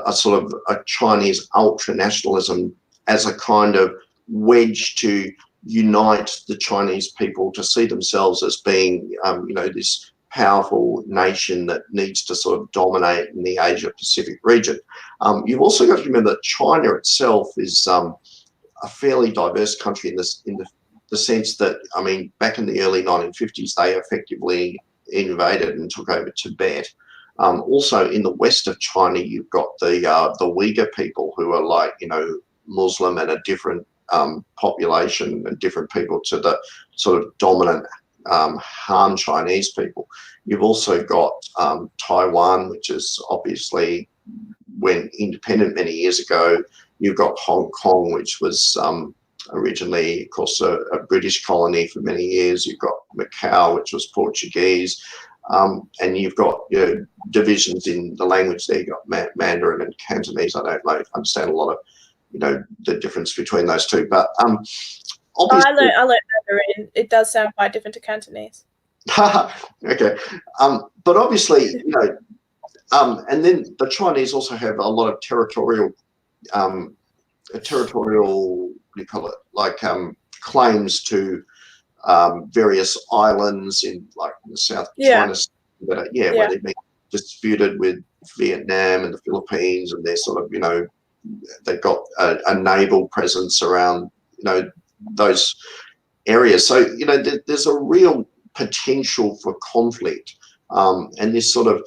a sort of a Chinese ultra nationalism as a kind of wedge to unite the Chinese people to see themselves as being, this powerful nation that needs to sort of dominate in the Asia Pacific region. You've also got to remember that China itself is a fairly diverse country in the sense that, I mean, back in the early 1950s, they effectively invaded and took over Tibet. Also, in the west of China, you've got the Uyghur people, who are like, Muslim and a different population and different people to the sort of dominant Han Chinese people. You've also got Taiwan, which is obviously went independent many years ago. You've got Hong Kong, which was originally, of course, a British colony for many years. You've got Macau, which was Portuguese. And you've got divisions in the language there. You've got Mandarin and Cantonese. I don't understand a lot of the difference between those two, but obviously I learned Mandarin. It does sound quite different to Cantonese. Okay, but obviously and then the Chinese also have a lot of territorial what do you call it, like claims to various islands in like the South China where they've been disputed with Vietnam and the Philippines, and they're sort of they've got a naval presence around those areas. So there's a real potential for conflict, and this sort of,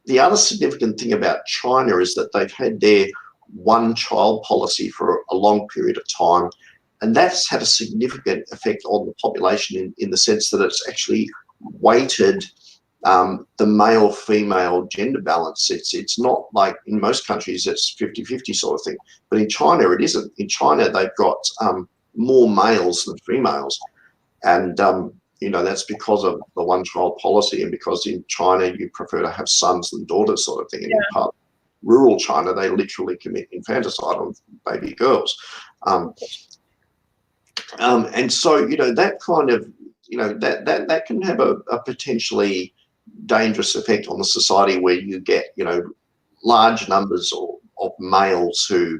the other significant thing about China is that they've had their one-child policy for a long period of time, and that's had a significant effect on the population in the sense that it's actually weighted the male-female gender balance. It's not like in most countries it's 50-50 sort of thing, but in China it isn't. In China they've got more males than females, and that's because of the one-child policy, and because in China you prefer to have sons than daughters sort of thing. And in part of rural China they literally commit infanticide on baby girls, and so that kind of that can have a potentially dangerous effect on the society, where you get large numbers of males who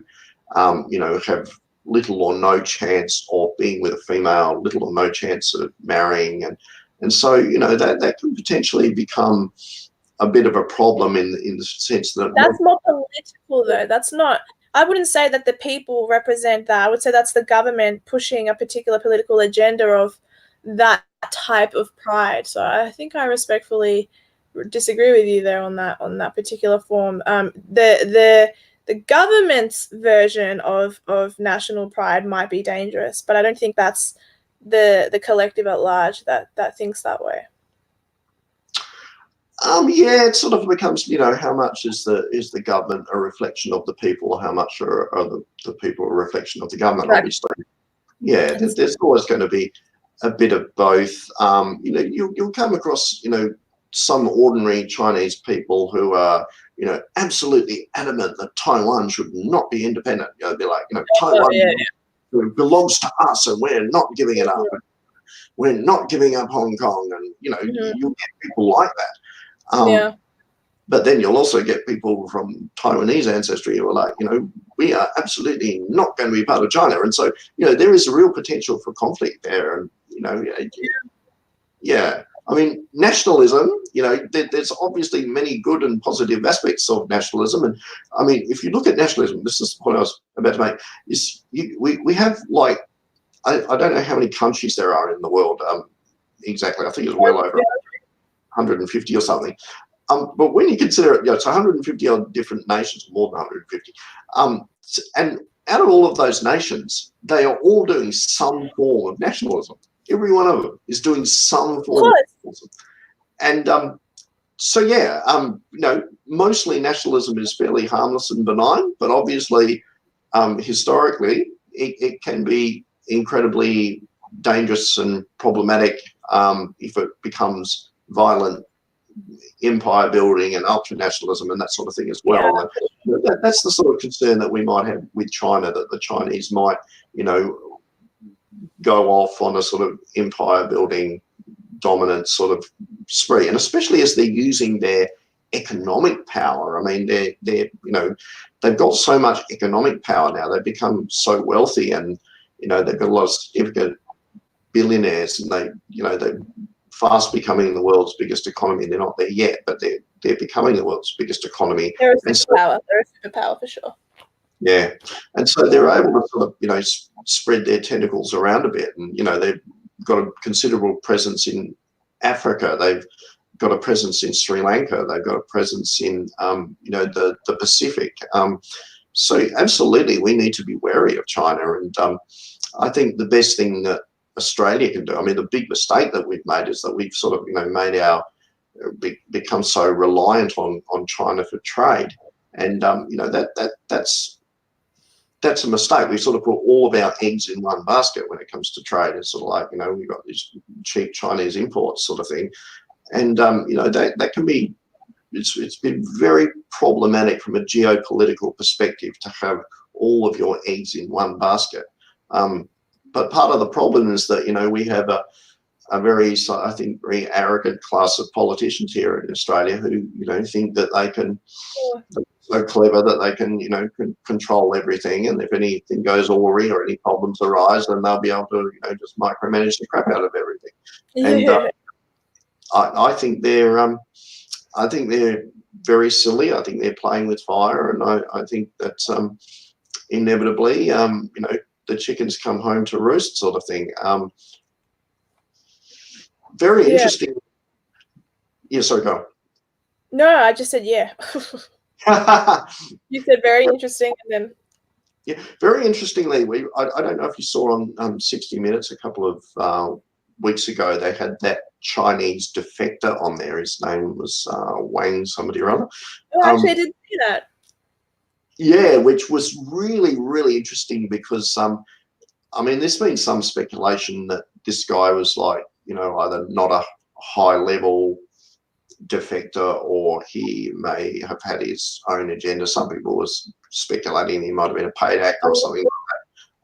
have little or no chance of being with a female, little or no chance of marrying, and so that can potentially become a bit of a problem in the sense that that's more political though. That's not. I wouldn't say that the people represent that. I would say that's the government pushing a particular political agenda of that type of pride. So I think I respectfully disagree with you there on that particular form. The government's version of national pride might be dangerous, but I don't think that's the collective at large that thinks that way. Yeah, it sort of becomes, how much is the government a reflection of the people, or how much are the people a reflection of the government? Right. Obviously, yeah, there's always going to be a bit of both. You'll come across, some ordinary Chinese people who are, absolutely adamant that Taiwan should not be independent. They'll be like, Taiwan belongs to us, and we're not giving it up. We're not giving up Hong Kong, and you'll get people like that. But then you'll also get people from Taiwanese ancestry who are like, we are absolutely not going to be part of China. And so, there is a real potential for conflict there. And, I mean, nationalism, there's obviously many good and positive aspects of nationalism. And I mean, if you look at nationalism, this is the point I was about to make, is we have like, I don't know how many countries there are in the world exactly. I think it's well over 150 or something. But when you consider it, it's 150 odd different nations, more than 150. And out of all of those nations, they are all doing some form of nationalism. Every one of them is doing some form of nationalism. And mostly nationalism is fairly harmless and benign, but obviously, historically, it can be incredibly dangerous and problematic if it becomes violent empire building and ultranationalism and that sort of thing as well. Yeah. That's the sort of concern that we might have with China, that the Chinese might, go off on a sort of empire building dominant sort of spree, and especially as they're using their economic power. I mean, they've got so much economic power now. They've become so wealthy, and they've got a lot of significant billionaires, and they're fast becoming the world's biggest economy. They're not there yet, but they're becoming the world's biggest economy. They're a superpower. They're a superpower for sure. Yeah, and so they're able to sort of spread their tentacles around a bit, and they've got a considerable presence in Africa. They've got a presence in Sri Lanka. They've got a presence in the Pacific. So absolutely, we need to be wary of China, and I think the best thing that Australia can do, I mean, the big mistake that we've made is that we've sort of made become so reliant on China for trade, and that's a mistake. We sort of put all of our eggs in one basket when it comes to trade. It's sort of like, we've got these cheap Chinese imports sort of thing. And, that can be, it's been very problematic from a geopolitical perspective to have all of your eggs in one basket. But part of the problem is that, we have a very, I think, very arrogant class of politicians here in Australia who, think that they can, so clever that they can, control everything. And if anything goes awry or any problems arise, then they'll be able to, just micromanage the crap out of everything. And I think they're very silly. I think they're playing with fire, and I think that inevitably, the chickens come home to roost, sort of thing. Very interesting. Yeah, sorry, go. No, I just said yeah. You said very interesting, and then. Yeah, very interestingly, I don't know if you saw on 60 Minutes a couple of weeks ago, they had that Chinese defector on there. His name was Wang somebody or other. Oh, actually, I didn't see that. Yeah, which was really, really interesting because, I mean, there's been some speculation that this guy was like, either not a high-level defector or he may have had his own agenda. Some people were speculating he might have been a paid actor or something like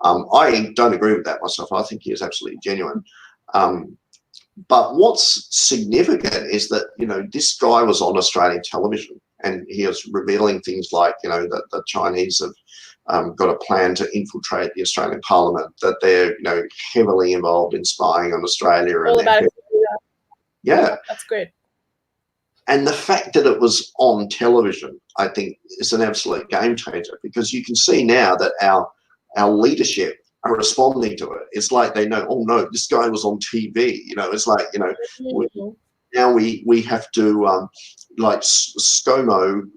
that. I don't agree with that myself. I think he is absolutely genuine. But what's significant is that, this guy was on Australian television and he was revealing things like, that the Chinese have got a plan to infiltrate the Australian Parliament, that they're heavily involved in spying on Australia. All about it. Yeah. That's good. And the fact that it was on television, I think, is an absolute game changer, because you can see now that our leadership are responding to it. It's like they know, oh no, this guy was on TV. It's like, now we have to, like ScoMo,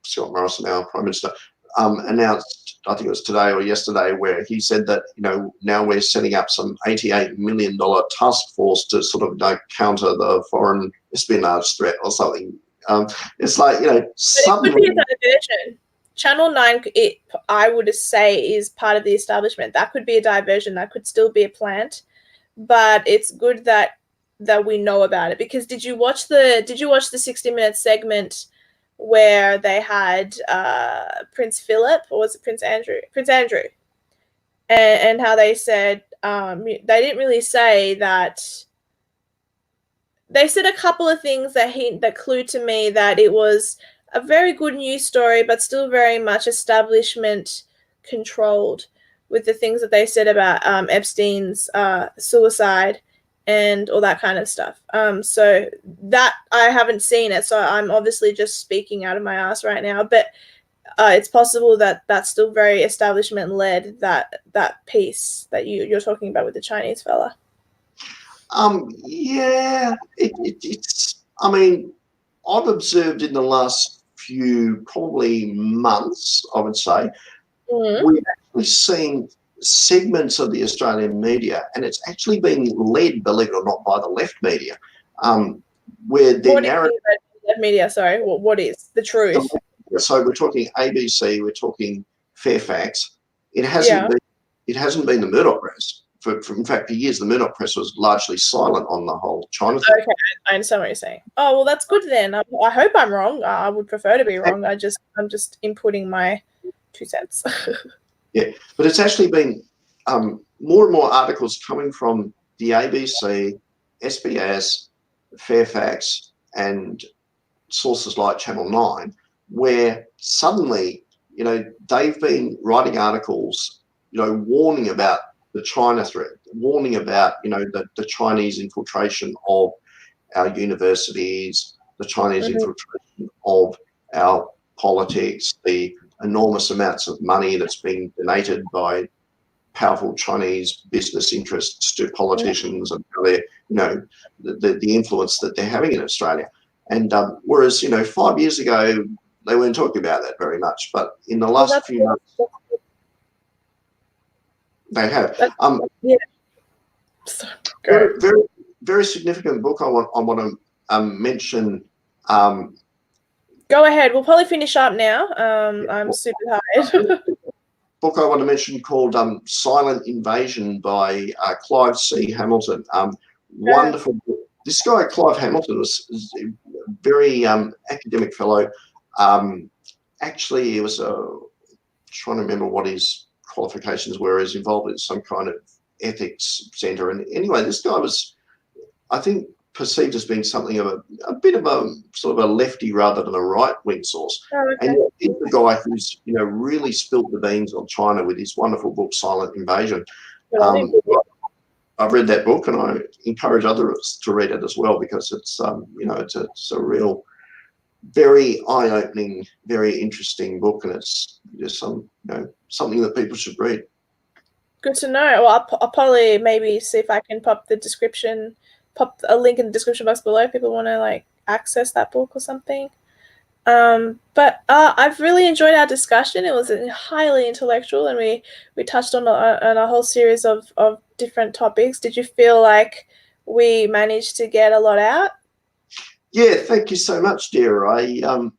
Scott Morrison, our Prime Minister, announced, I think it was today or yesterday, where he said that, now we're setting up some $88 million task force to sort of counter the foreign espionage threat or something. It's like, suddenly... It could be a diversion. Channel 9, I would say, is part of the establishment. That could be a diversion. That could still be a plant. But it's good that we know about it. Because did you watch the 60-minute segment where they had Prince Philip, or was it Prince Andrew? Prince Andrew. And how they said, they didn't really say that. They said a couple of things that clued to me that it was a very good news story, but still very much establishment controlled, with the things that they said about Epstein's suicide and all that kind of stuff. So that, I haven't seen it, so I'm obviously just speaking out of my ass right now, but it's possible that that's still very establishment led, that piece that you're talking about with the Chinese fella. Yeah, it's, I mean, I've observed in the last few probably months, I would say, we've actually seen segments of the Australian media, and it's actually been led, believe it or not, by the left media, where their narrative... Left media, sorry, what is the truth? So we're talking ABC, we're talking Fairfax. It hasn't been the Murdoch press. In fact, for years, the Murdoch press was largely silent on the whole China thing. Okay, I understand what you're saying. Oh, well, that's good then. I hope I'm wrong. I would prefer to be wrong. I'm just inputting my 2 cents. Yeah, but it's actually been more and more articles coming from the ABC, SBS, Fairfax, and sources like Channel 9, where suddenly, they've been writing articles, warning about the China threat, warning about, the Chinese infiltration of our universities, the Chinese infiltration of our politics, the enormous amounts of money that's being donated by powerful Chinese business interests to politicians, and the influence that they're having in Australia. And whereas, 5 years ago, they weren't talking about that very much, but in the last few months, they have. Very, very, very significant book I want to mention. Go ahead. We'll probably finish up now. I'm super tired. Book I want to mention called Silent Invasion by Clive C. Hamilton. Wonderful book. This guy, Clive Hamilton, was a very academic fellow. Actually, he was trying to remember what his qualifications were. He's involved in some kind of ethics centre. And anyway, this guy was, I think, perceived as being something of a bit of a sort of a lefty rather than a right-wing source. Oh, okay. And he's the guy who's, really spilt the beans on China with his wonderful book, Silent Invasion. I've read that book, and I encourage others to read it as well, because it's, it's a real, very eye-opening, very interesting book, and it's just something that people should read. Good to know. Well, I'll probably maybe see if I can pop a link in the description box below if people want to access that book or something. But I've really enjoyed our discussion. It was highly intellectual, and we touched on a whole series of different topics. Did you feel like we managed to get a lot out? Yeah, thank you so much, dear. I'm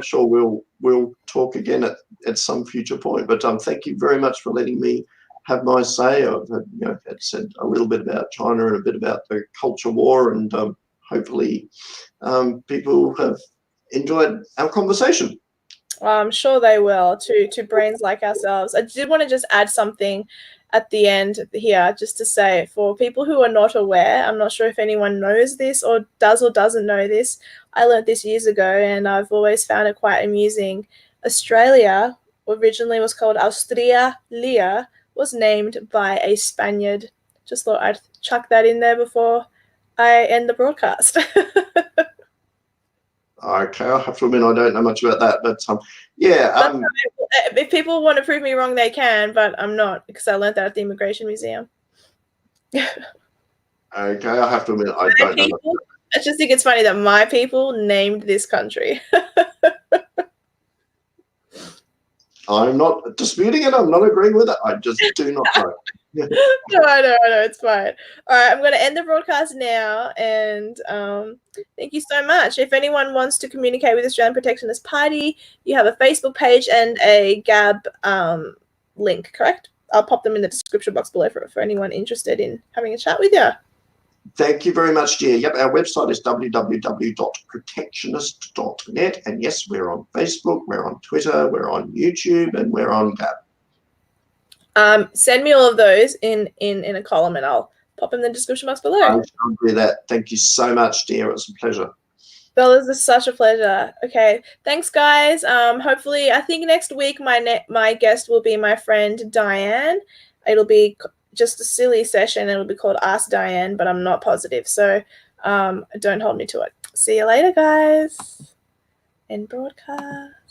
sure we'll talk again at some future point. But thank you very much for letting me have my say. I've said a little bit about China and a bit about the culture war, and hopefully people have enjoyed our conversation. Well, I'm sure they will, to brains like ourselves. I did want to just add something at the end here, just to say, for people who are not aware, I'm not sure if anyone knows this or doesn't know this. I learned this years ago, and I've always found it quite amusing. Australia originally was called Australia, was named by a Spaniard. Just thought I'd chuck that in there before I end the broadcast. Okay, I have to admit I don't know much about that, but yeah. If people want to prove me wrong, they can, but I'm not, because I learned that at the Immigration Museum. Okay, I have to admit I don't know. I just think it's funny that my people named this country. I'm not disputing it. I'm not agreeing with it. I just do not know. No, it's fine. All right, I'm going to end the broadcast now, and thank you so much. If anyone wants to communicate with the Australian Protectionist Party, you have a Facebook page and a Gab link, correct? I'll pop them in the description box below for anyone interested in having a chat with you. Thank you very much, dear. Yep, our website is www.protectionist.net. And yes, we're on Facebook, we're on Twitter, we're on YouTube, and we're on Gab. Send me all of those in a column, and I'll pop in the description box below. I shall do that. Thank you so much, dear. It was a pleasure. Bellas, it's such a pleasure. Okay, thanks, guys. Hopefully, I think next week my guest will be my friend Diane. It'll be just a silly session. It'll be called Ask Diane, but I'm not positive, so don't hold me to it. See you later, guys. End broadcast.